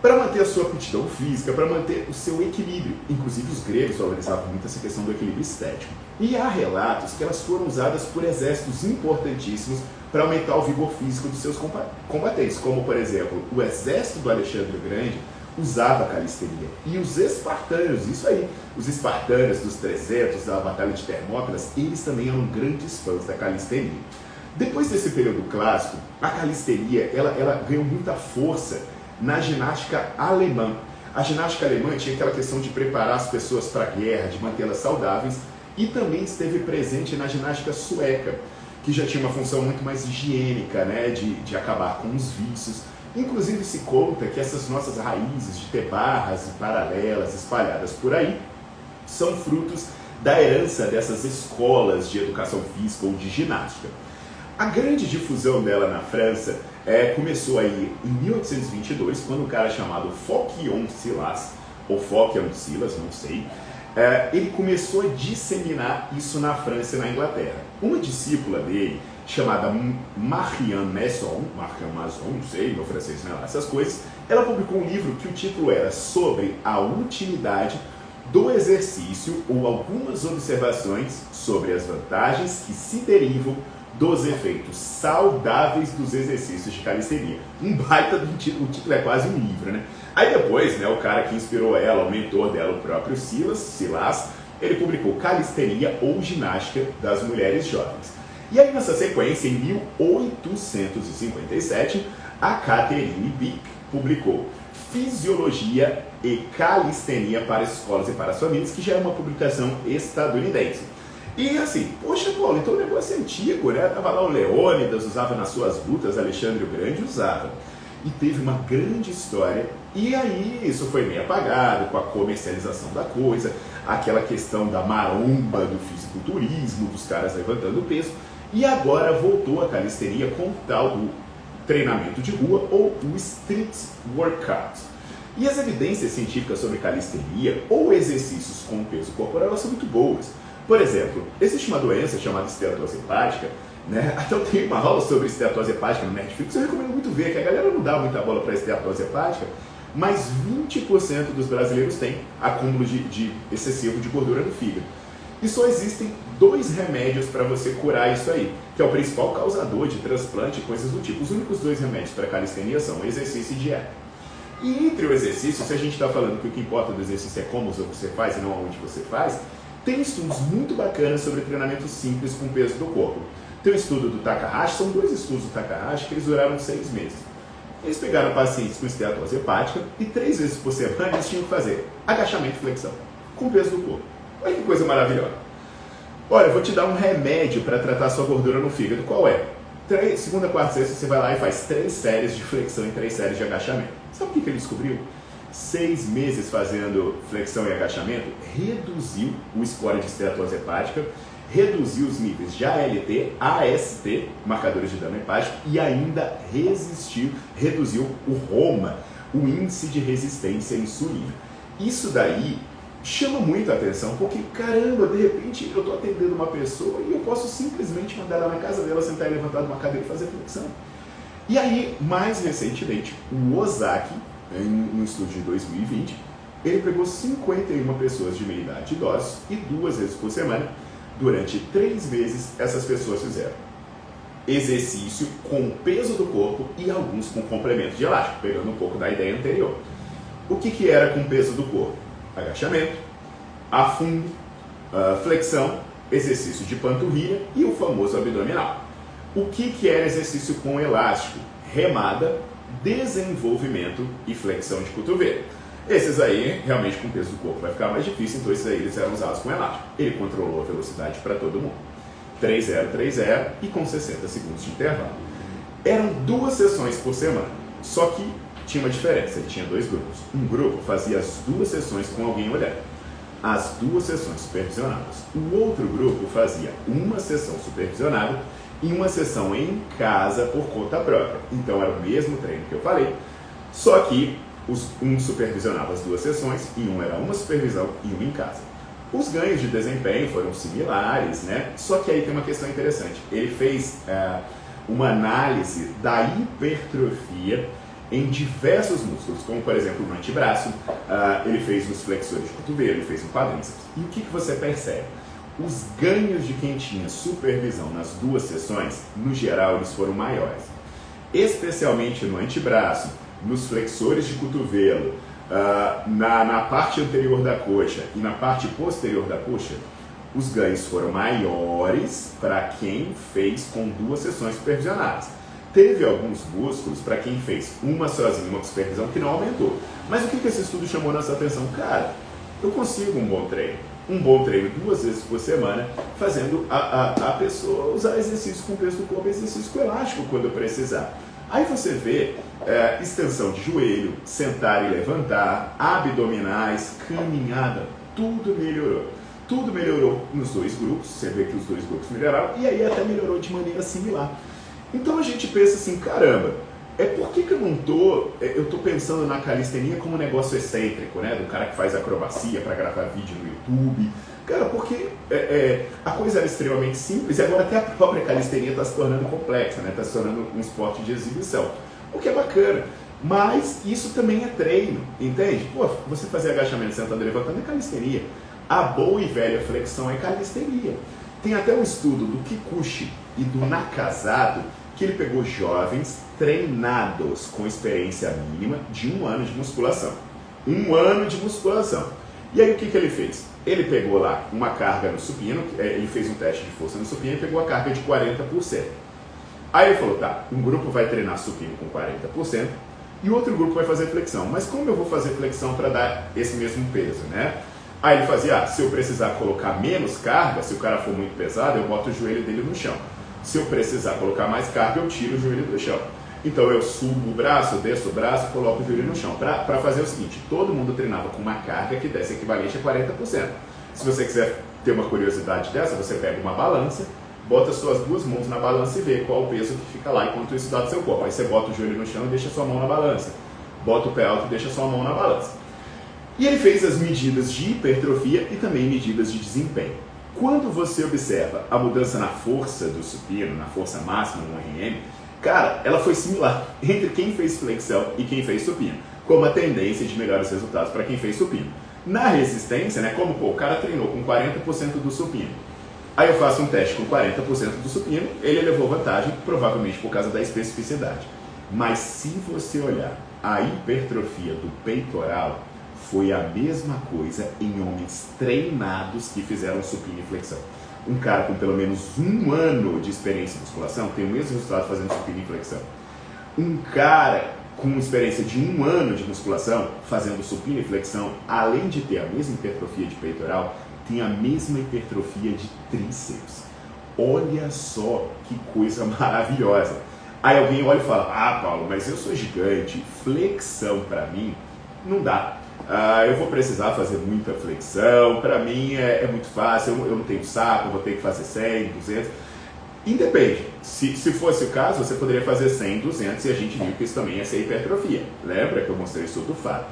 [SPEAKER 1] para manter a sua aptidão física, para manter o seu equilíbrio. Inclusive, os gregos valorizavam muito essa questão do equilíbrio estético. E há relatos que elas foram usadas por exércitos importantíssimos para aumentar o vigor físico dos seus combatentes, como, por exemplo, o exército do Alexandre o Grande usava a calistenia. E os espartanos, isso aí, os espartanos dos 300, da Batalha de Termópilas, eles também eram grandes fãs da calistenia. Depois desse período clássico, a calistenia ela ganhou muita força na ginástica alemã. A ginástica alemã tinha aquela questão de preparar as pessoas para a guerra, de mantê-las saudáveis, e também esteve presente na ginástica sueca, que já tinha uma função muito mais higiênica, né, de acabar com os vícios. Inclusive se conta que essas nossas raízes de ter barras paralelas espalhadas por aí são frutos da herança dessas escolas de educação física ou de ginástica. A grande difusão dela na França começou aí em 1822, quando um cara chamado Focillon Silas, ou Focillon Silas, não sei, ele começou a disseminar isso na França e na Inglaterra. Uma discípula dele, chamada Marianne Masson, não sei, meu francês não é lá, essas coisas, ela publicou um livro que o título era Sobre a Utilidade do Exercício ou algumas observações sobre as vantagens que se derivam dos efeitos saudáveis dos exercícios de calistenia. Um baita do título, o título é quase um livro, né? Aí depois, né, o cara que inspirou ela, o mentor dela, o próprio Silas, ele publicou Calistenia ou Ginástica das Mulheres Jovens. E aí nessa sequência, em 1857, a Catherine Bick publicou Fisiologia e Calistenia para Escolas e para as Famílias, que já é uma publicação estadunidense. E assim, poxa Paulo, então o negócio é antigo, né? Tava lá o Leônidas, usava nas suas lutas, Alexandre o Grande usava. E teve uma grande história, e aí isso foi meio apagado com a comercialização da coisa, aquela questão da maromba do fisiculturismo, dos caras levantando peso, e agora voltou a calistenia com o tal do treinamento de rua ou o street workout. E as evidências científicas sobre calistenia ou exercícios com peso corporal elas são muito boas. Por exemplo, existe uma doença chamada esteatose hepática, né? Até eu tenho uma aula sobre esteatose hepática no Netflix, eu recomendo muito ver, que a galera não dá muita bola para esteatose hepática, mas 20% dos brasileiros têm acúmulo de excessivo de gordura no fígado. E só existem 2 remédios para você curar isso aí, que é o principal causador de transplante e coisas do tipo. Os únicos 2 remédios para calistenia são exercício e dieta. E entre o exercício, se a gente está falando que o que importa do exercício é como você faz e não aonde você faz, tem estudos muito bacanas sobre treinamento simples com peso do corpo. Tem um estudo do Takahashi, são 2 estudos do Takahashi que eles duraram 6 meses. Eles pegaram pacientes com esteatose hepática e 3 vezes por semana eles tinham que fazer agachamento e flexão com peso do corpo. Olha que coisa maravilhosa. Olha, eu vou te dar um remédio para tratar sua gordura no fígado. Qual é? Segunda, quarta, sexta, você vai lá e faz 3 séries de flexão e 3 séries de agachamento. Sabe o que ele descobriu? 6 meses fazendo flexão e agachamento, reduziu o score de esteatose hepática, reduziu os níveis de ALT, AST, marcadores de dano hepático, e ainda reduziu o ROMA, o índice de resistência à insulina. Isso daí chama muito a atenção, porque caramba, de repente eu estou atendendo uma pessoa e eu posso simplesmente mandar ela na casa dela, sentar e levantar de uma cadeira e fazer flexão. E aí, mais recentemente, o Ozaki, em um estudo de 2020, ele pegou 51 pessoas de meia idade idosos e 2 vezes por semana, durante 3 meses, essas pessoas fizeram exercício com o peso do corpo e alguns com complemento de elástico, pegando um pouco da ideia anterior. O que era com o peso do corpo? Agachamento, afundo, flexão, exercício de panturrilha e o famoso abdominal. O que era exercício com elástico? Remada, desenvolvimento e flexão de cotovelo. Esses aí, realmente com o peso do corpo vai ficar mais difícil, então esses aí eles eram usados com elástico. Ele controlou a velocidade para todo mundo. 3-0, 3-0 e com 60 segundos de intervalo. Eram 2 sessões por semana, só que tinha uma diferença, ele tinha 2 grupos. Um grupo fazia as 2 sessões com alguém olhando, as 2 sessões supervisionadas. O outro grupo fazia uma sessão supervisionada e uma sessão em casa por conta própria. Então era o mesmo treino que eu falei, só que um supervisionava as 2 sessões e um era uma supervisão e uma em casa. Os ganhos de desempenho foram similares, né? Só que aí tem uma questão interessante. Ele fez uma análise da hipertrofia em diversos músculos, como por exemplo no antebraço, ele fez nos flexores de cotovelo, ele fez no quadríceps. E o que você percebe? Os ganhos de quem tinha supervisão nas 2 sessões, no geral, eles foram maiores. Especialmente no antebraço, nos flexores de cotovelo, na parte anterior da coxa e na parte posterior da coxa, os ganhos foram maiores para quem fez com 2 sessões supervisionadas. Teve alguns músculos para quem fez uma sozinha, uma supervisão, que não aumentou. Mas o que esse estudo chamou nossa atenção? Cara, eu consigo um bom treino 2 vezes por semana, fazendo a pessoa usar exercício com peso do corpo, exercício com elástico quando precisar. Aí você vê extensão de joelho, sentar e levantar, abdominais, caminhada, tudo melhorou. Tudo melhorou nos 2 grupos, você vê que os 2 grupos melhoraram, e aí até melhorou de maneira similar. Então a gente pensa assim, caramba, por que eu tô pensando na calistenia como um negócio excêntrico, né? Do cara que faz acrobacia para gravar vídeo no YouTube. Cara, porque a coisa era extremamente simples e agora até a própria calistenia está se tornando complexa, né? Está se tornando um esporte de exibição, o que é bacana. Mas isso também é treino, entende? Pô, você fazer agachamento sentando e levantando é calistenia. A boa e velha flexão é calistenia. Tem até um estudo do Kikuchi e do Nakazado, que ele pegou jovens treinados com experiência mínima de 1 ano de musculação. 1 ano de musculação. E aí o que ele fez? Ele pegou lá uma carga no supino, ele fez um teste de força no supino e pegou a carga de 40%. Aí ele falou, tá, um grupo vai treinar supino com 40% e o outro grupo vai fazer flexão. Mas como eu vou fazer flexão para dar esse mesmo peso, né? Aí ele fazia, se eu precisar colocar menos carga, se o cara for muito pesado, eu boto o joelho dele no chão. Se eu precisar colocar mais carga, eu tiro o joelho do chão. Então eu subo o braço, desço o braço, coloco o joelho no chão. Para fazer o seguinte, todo mundo treinava com uma carga que desse equivalente a 40%. Se você quiser ter uma curiosidade dessa, você pega uma balança, bota suas duas mãos na balança e vê qual o peso que fica lá enquanto isso dá do seu corpo. Aí você bota o joelho no chão e deixa sua mão na balança. Bota o pé alto e deixa sua mão na balança. E ele fez as medidas de hipertrofia e também medidas de desempenho. Quando você observa a mudança na força do supino, na força máxima no RM, cara, ela foi similar entre quem fez flexão e quem fez supino, com uma tendência de melhores resultados para quem fez supino. Na resistência, né, como o cara treinou com 40% do supino, aí eu faço um teste com 40% do supino, ele levou vantagem, provavelmente por causa da especificidade. Mas se você olhar a hipertrofia do peitoral, foi a mesma coisa em homens treinados que fizeram supino e flexão. Um cara com pelo menos 1 ano de experiência em musculação tem o mesmo resultado fazendo supino e flexão. Um cara com experiência de 1 ano de musculação fazendo supino e flexão, além de ter a mesma hipertrofia de peitoral, tem a mesma hipertrofia de tríceps. Olha só que coisa maravilhosa. Aí alguém olha e fala, Paulo, mas eu sou gigante, flexão para mim não dá. Eu vou precisar fazer muita flexão, para mim é muito fácil, eu não tenho saco, eu vou ter que fazer 100, 200. Independe, se fosse o caso, você poderia fazer 100, 200 e a gente viu que isso também ia ser hipertrofia. Lembra que eu mostrei isso do fato?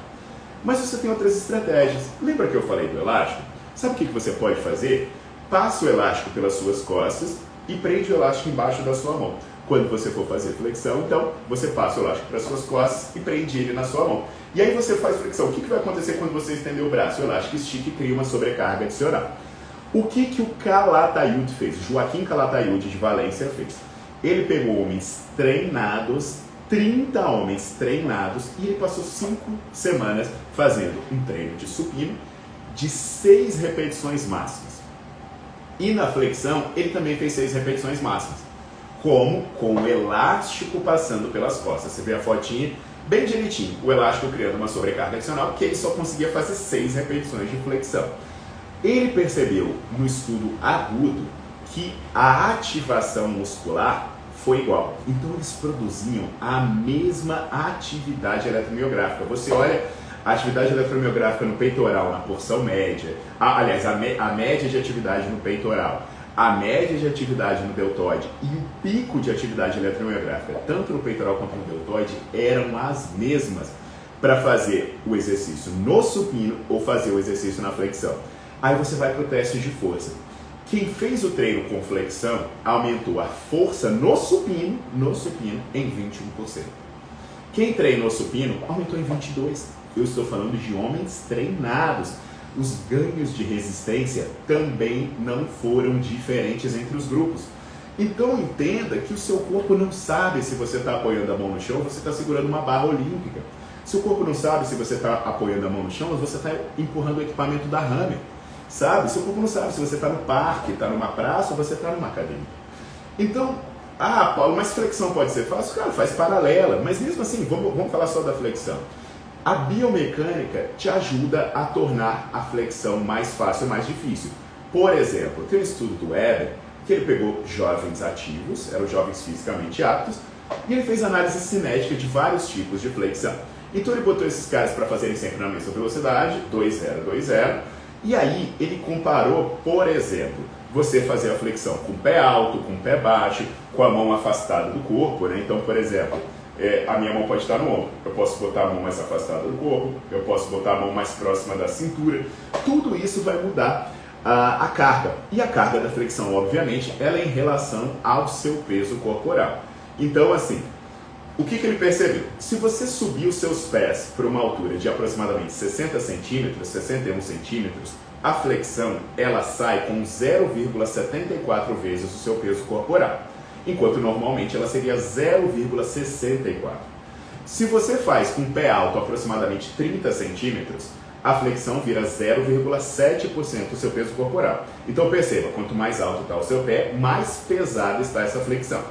[SPEAKER 1] Mas você tem outras estratégias. Lembra que eu falei do elástico? Sabe o que você pode fazer? Passa o elástico pelas suas costas e prende o elástico embaixo da sua mão. Quando você for fazer flexão, então, você passa o elástico para as suas costas e prende ele na sua mão. E aí você faz flexão. O que vai acontecer quando você estender o braço? O elástico estica e cria uma sobrecarga adicional. O que o Calatayud fez? Joaquim Calatayud de Valência fez? Ele pegou homens treinados, 30 homens treinados, e ele passou 5 semanas fazendo um treino de supino de 6 repetições máximas. E na flexão, ele também fez 6 repetições máximas. Como? Com o elástico passando pelas costas. Você vê a fotinha bem direitinho, o elástico criando uma sobrecarga adicional, que ele só conseguia fazer 6 repetições de flexão. Ele percebeu no estudo agudo que a ativação muscular foi igual. Então eles produziam a mesma atividade eletromiográfica. Você olha a atividade eletromiográfica no peitoral, na porção média, aliás, a média de atividade no peitoral, a média de atividade no deltoide e o pico de atividade eletromiográfica, tanto no peitoral quanto no deltoide, eram as mesmas para fazer o exercício no supino ou fazer o exercício na flexão. Aí você vai para o teste de força. Quem fez o treino com flexão aumentou a força no supino em 21%. Quem treinou supino aumentou em 22%. Eu estou falando de homens treinados. Os ganhos de resistência também não foram diferentes entre os grupos. Então entenda que o seu corpo não sabe se você está apoiando a mão no chão ou você está segurando uma barra olímpica. Seu corpo não sabe se você está apoiando a mão no chão ou você está empurrando o equipamento da Hammer. Sabe? Seu corpo não sabe se você está no parque, está numa praça ou você está numa academia. Então, Paulo, mas flexão pode ser fácil? Cara, faz paralela. Mas mesmo assim, vamos falar só da flexão. A biomecânica te ajuda a tornar a flexão mais fácil e mais difícil. Por exemplo, tem um estudo do Weber que ele pegou jovens ativos, eram jovens fisicamente aptos, e ele fez análise cinética de vários tipos de flexão. Então ele botou esses caras para fazerem sempre na mesma velocidade, 2-0, 2-0, e aí ele comparou, por exemplo, você fazer a flexão com o pé alto, com o pé baixo, com a mão afastada do corpo, né? Então, por exemplo, a minha mão pode estar no ombro, eu posso botar a mão mais afastada do corpo, eu posso botar a mão mais próxima da cintura. Tudo isso vai mudar a carga. E a carga da flexão, obviamente, ela é em relação ao seu peso corporal. Então, assim, o que ele percebeu? Se você subir os seus pés para uma altura de aproximadamente 60 centímetros, 61 centímetros, a flexão ela sai com 0,74 vezes o seu peso corporal, enquanto normalmente ela seria 0,64. Se você faz com o pé alto aproximadamente 30 centímetros, a flexão vira 0,7% do seu peso corporal. Então perceba, quanto mais alto está o seu pé, mais pesada está essa flexão.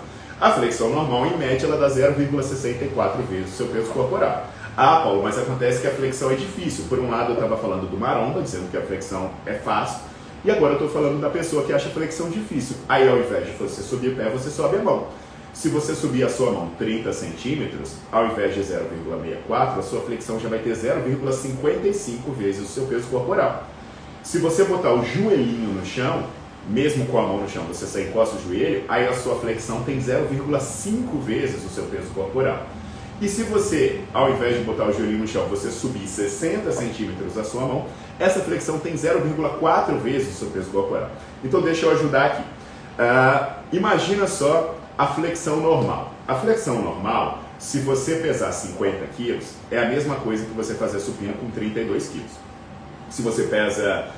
[SPEAKER 1] A flexão normal, em média, ela dá 0,64 vezes o seu peso corporal. Ah, Paulo, mas acontece que a flexão é difícil. Por um lado eu estava falando do maromba, dizendo que a flexão é fácil, e agora eu estou falando da pessoa que acha a flexão difícil. Aí ao invés de você subir o pé, você sobe a mão. Se você subir a sua mão 30 centímetros, ao invés de 0,64, a sua flexão já vai ter 0,55 vezes o seu peso corporal. Se você botar o joelhinho no chão, mesmo com a mão no chão, você só encosta o joelho, aí a sua flexão tem 0,5 vezes o seu peso corporal. E se você, ao invés de botar o joelhinho no chão, você subir 60 centímetros a sua mão, essa flexão tem 0,4 vezes o seu peso corporal. Então deixa eu ajudar aqui. Imagina só a flexão normal. A flexão normal, se você pesar 50 quilos, é a mesma coisa que você fazer supino com 32 quilos. Se você pesa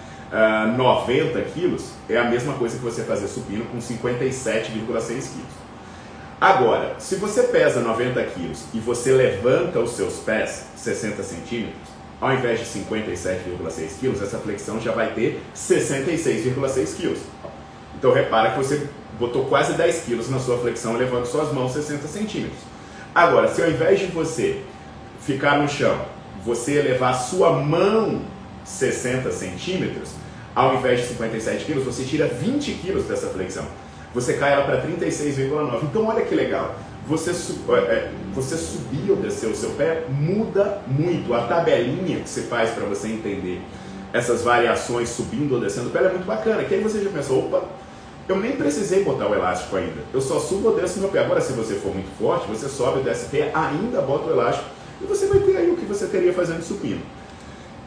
[SPEAKER 1] 90 quilos, é a mesma coisa que você fazer supino com 57,6 quilos. Agora, se você pesa 90 quilos e você levanta os seus pés 60 centímetros, ao invés de 57,6 quilos, essa flexão já vai ter 66,6 quilos. Então repara que você botou quase 10 quilos na sua flexão levando suas mãos 60 centímetros. Agora, se ao invés de você ficar no chão, você elevar a sua mão 60 centímetros, ao invés de 57 quilos, você tira 20 quilos dessa flexão. Você cai ela para 36,9. Então olha que legal, você subir ou descer o seu pé muda muito. A tabelinha que você faz para você entender essas variações subindo ou descendo o pé é muito bacana, que aí você já pensou, opa, eu nem precisei botar o elástico ainda, eu só subo ou desço meu pé. Agora se você for muito forte, você sobe ou desce o pé, ainda bota o elástico e você vai ter aí o que você teria fazendo supino.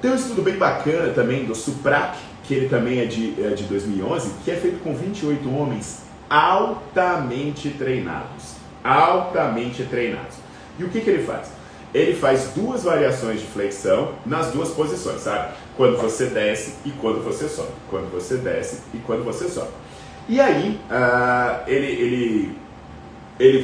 [SPEAKER 1] Tem um estudo bem bacana também do SUPRAC, que ele também é de 2011, que é feito com 28 homens altamente treinados. Altamente treinados. E o que ele faz? Ele faz duas variações de flexão nas duas posições, sabe? Quando você desce e quando você sobe. Quando você desce e quando você sobe. E aí, ele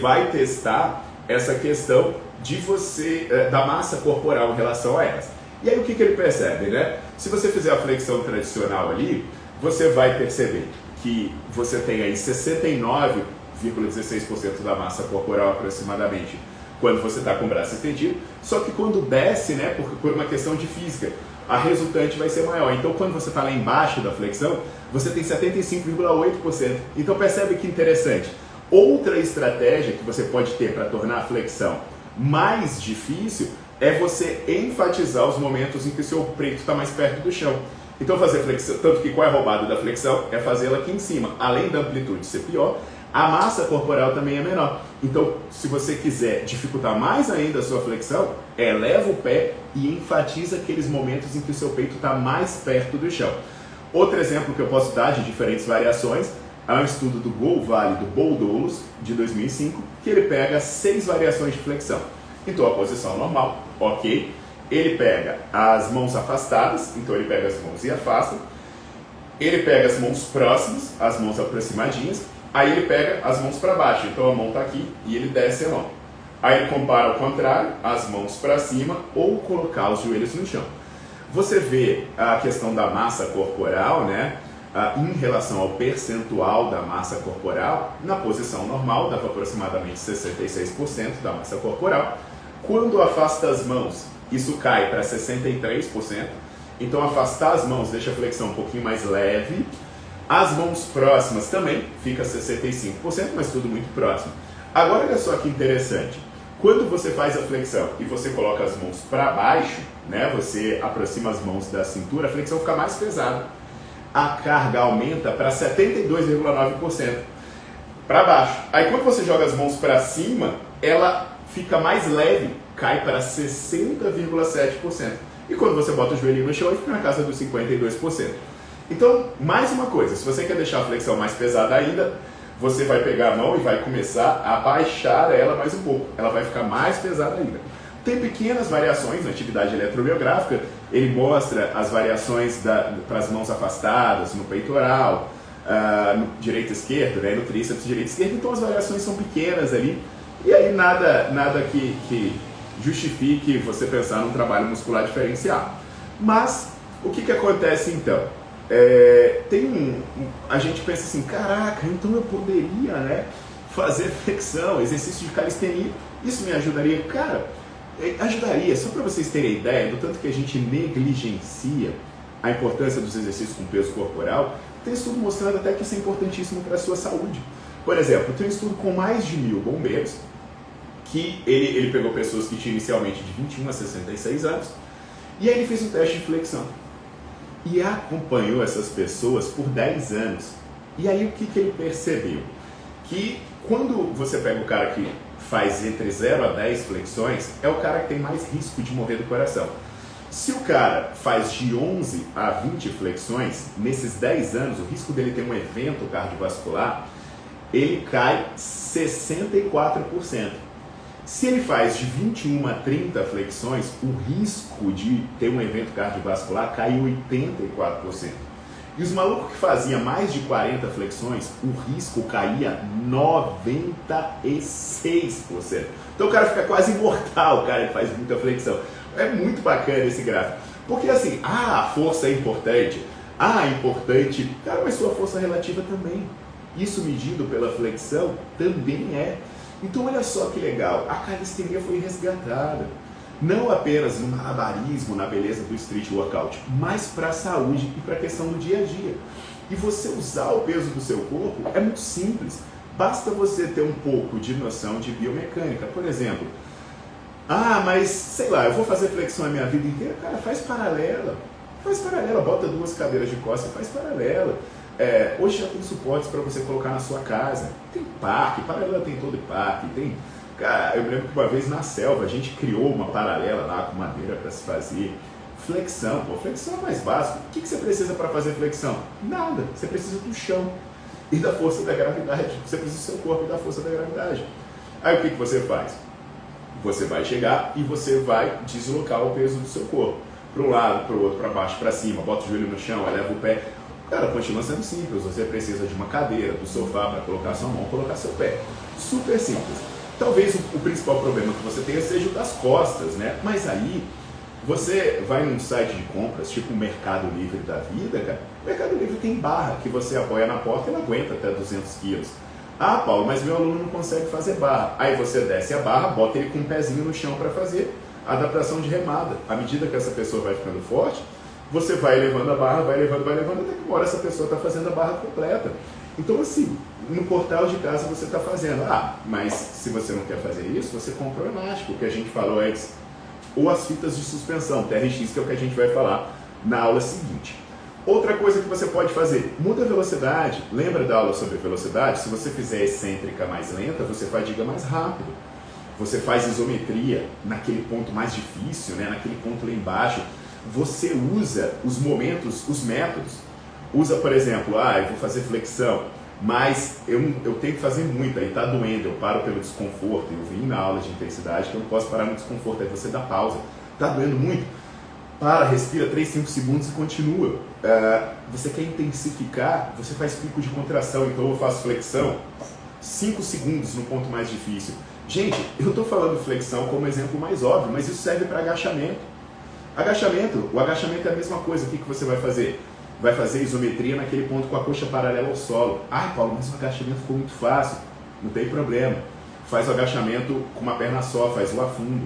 [SPEAKER 1] vai testar essa questão de você, da massa corporal em relação a elas. E aí o que ele percebe, né? Se você fizer a flexão tradicional ali, você vai perceber que você tem aí 69,16% da massa corporal aproximadamente quando você está com o braço estendido, só que quando desce, né, por uma questão de física, a resultante vai ser maior. Então quando você está lá embaixo da flexão, você tem 75,8%. Então percebe que interessante. Outra estratégia que você pode ter para tornar a flexão mais difícil é você enfatizar os momentos em que o seu peito está mais perto do chão. Então fazer flexão, tanto que qual é a roubada da flexão? É fazê-la aqui em cima. Além da amplitude ser pior, a massa corporal também é menor. Então, se você quiser dificultar mais ainda a sua flexão, eleva o pé e enfatiza aqueles momentos em que o seu peito está mais perto do chão. Outro exemplo que eu posso dar de diferentes variações é um estudo do Gol-Vale do Boudoulos, de 2005, que ele pega 6 variações de flexão. Então, a posição normal, ok. Ele pega as mãos afastadas, então ele pega as mãos e afasta. Ele pega as mãos próximas, as mãos aproximadinhas. Aí ele pega as mãos para baixo, então a mão está aqui e ele desce a mão. Aí ele compara ao contrário, as mãos para cima ou colocar os joelhos no chão. Você vê a questão da massa corporal, né? Em relação ao percentual da massa corporal, na posição normal dava aproximadamente 66% da massa corporal. Quando afasta as mãos, isso cai para 63%. Então afastar as mãos deixa a flexão um pouquinho mais leve. As mãos próximas também fica 65%, mas tudo muito próximo. Agora olha só que interessante. Quando você faz a flexão e você coloca as mãos para baixo, né, você aproxima as mãos da cintura, a flexão fica mais pesada. A carga aumenta para 72,9% para baixo. Aí quando você joga as mãos para cima, ela fica mais leve, cai para 60,7%. E quando você bota o joelhinho no chão, ele fica na casa dos 52%. Então, mais uma coisa, se você quer deixar a flexão mais pesada ainda, você vai pegar a mão e vai começar a baixar ela mais um pouco. Ela vai ficar mais pesada ainda. Tem pequenas variações na atividade eletromiográfica. Ele mostra as variações para as mãos afastadas, no peitoral, no direito e esquerdo, né, no tríceps direito e esquerdo. Então as variações são pequenas ali. E aí nada que justifique você pensar num trabalho muscular diferenciado. Mas o que acontece então? A gente pensa assim, caraca, então eu poderia, né, fazer flexão, exercício de calistenia, isso me ajudaria? Cara, Ajudaria, só para vocês terem ideia do tanto que a gente negligencia a importância dos exercícios com peso corporal. Tem estudo mostrando até que isso é importantíssimo para a sua saúde. Por exemplo, tem um estudo com mais de 1000 bombeiros, que ele pegou pessoas que tinham inicialmente de 21 a 66 anos, e aí ele fez um teste de flexão. E acompanhou essas pessoas por 10 anos. E aí o que ele percebeu? Que quando você pega o cara que faz entre 0 a 10 flexões, é o cara que tem mais risco de morrer do coração. Se o cara faz de 11 a 20 flexões, nesses 10 anos, o risco dele ter um evento cardiovascular, ele cai 64%. Se ele faz de 21 a 30 flexões, o risco de ter um evento cardiovascular cai 84%. E os malucos que faziam mais de 40 flexões, o risco caía 96%. Então o cara fica quase imortal, o cara que faz muita flexão. É muito bacana esse gráfico. Porque assim, a força é importante. É importante. Cara, mas sua força relativa também. Isso medido pela flexão também é. Então olha só que legal, a calistenia foi resgatada. Não apenas no malabarismo, na beleza do street workout, mas para a saúde e para a questão do dia a dia. E você usar o peso do seu corpo é muito simples. Basta você ter um pouco de noção de biomecânica. Por exemplo, mas sei lá, eu vou fazer flexão a minha vida inteira. Cara, faz paralela. Faz paralela, bota 2 cadeiras de costas e faz paralela. Hoje já tem suportes para você colocar na sua casa. Tem parque, paralela tem todo parque, tem... Cara, eu me lembro que uma vez na selva a gente criou uma paralela lá com madeira para se fazer. Flexão, flexão é mais básico. O que você precisa para fazer flexão? Nada, você precisa do chão e da força da gravidade. Você precisa do seu corpo e da força da gravidade. Aí o que você faz? Você vai chegar e você vai deslocar o peso do seu corpo. Para um lado, para o outro, para baixo, para cima, bota o joelho no chão, eleva o pé. Cara, continua sendo simples. Você precisa de uma cadeira, do sofá para colocar sua mão, colocar seu pé. Super simples. Talvez o principal problema que você tenha seja o das costas, né? Mas aí, você vai num site de compras, tipo o Mercado Livre da vida, cara. O Mercado Livre tem barra que você apoia na porta e ela aguenta até 200 quilos. Paulo, mas meu aluno não consegue fazer barra. Aí você desce a barra, bota ele com um pezinho no chão para fazer a adaptação de remada. À medida que essa pessoa vai ficando forte, você vai levando a barra, vai levando, até que uma hora essa pessoa está fazendo a barra completa. Então assim, no portal de casa você está fazendo. Mas se você não quer fazer isso, você compra o elástico, que a gente falou antes. Ou as fitas de suspensão, TRX, que é o que a gente vai falar na aula seguinte. Outra coisa que você pode fazer, muda a velocidade. Lembra da aula sobre velocidade? Se você fizer excêntrica mais lenta, você fadiga mais rápido. Você faz isometria naquele ponto mais difícil, né? Naquele ponto lá embaixo. Você usa os momentos, os métodos. Usa, por exemplo, eu vou fazer flexão, mas eu tenho que fazer muito, aí tá doendo, eu paro pelo desconforto. Eu vi na aula de intensidade que eu não posso parar no desconforto, aí você dá pausa. Tá doendo muito? Para, respira 3, 5 segundos e continua. Você quer intensificar, você faz pico de contração, então eu faço flexão 5 segundos no ponto mais difícil. Gente, eu estou falando flexão como exemplo mais óbvio, mas isso serve para agachamento. O agachamento é a mesma coisa. O que você vai fazer? Vai fazer isometria naquele ponto com a coxa paralela ao solo. Paulo, mas o agachamento ficou muito fácil. Não tem problema. Faz o agachamento com uma perna só, faz o afundo.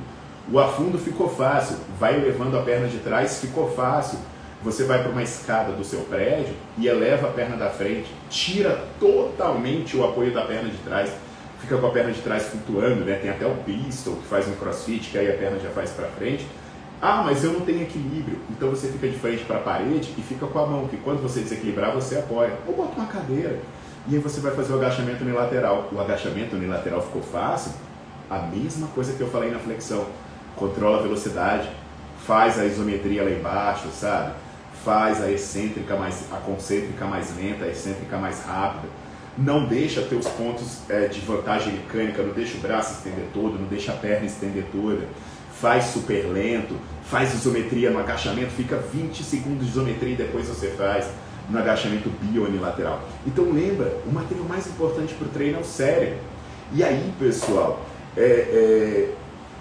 [SPEAKER 1] O afundo ficou fácil, vai levando a perna de trás, ficou fácil. Você vai para uma escada do seu prédio e eleva a perna da frente, tira totalmente o apoio da perna de trás, fica com a perna de trás flutuando, né? Tem até o pistol que faz um crossfit, que aí a perna já faz para frente. Mas eu não tenho equilíbrio. Então você fica de frente para a parede e fica com a mão, que quando você desequilibrar, você apoia. Ou bota uma cadeira. E aí você vai fazer o agachamento unilateral. O agachamento unilateral ficou fácil? A mesma coisa que eu falei na flexão. Controla a velocidade, faz a isometria lá embaixo, sabe? Faz a excêntrica a concêntrica mais lenta, a excêntrica mais rápida. Não deixa ter os pontos de vantagem mecânica, não deixa o braço estender todo, não deixa a perna estender toda. Faz super lento, faz isometria no agachamento, fica 20 segundos de isometria e depois você faz no agachamento bionilateral. Então lembra, o material mais importante para o treino é o cérebro. E aí, pessoal,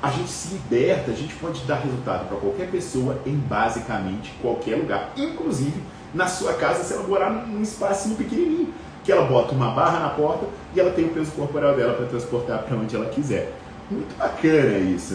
[SPEAKER 1] a gente se liberta, a gente pode dar resultado para qualquer pessoa em basicamente qualquer lugar. Inclusive na sua casa, se ela morar num espacinho pequenininho, que ela bota uma barra na porta e ela tem o peso corporal dela para transportar para onde ela quiser. Muito bacana isso, né?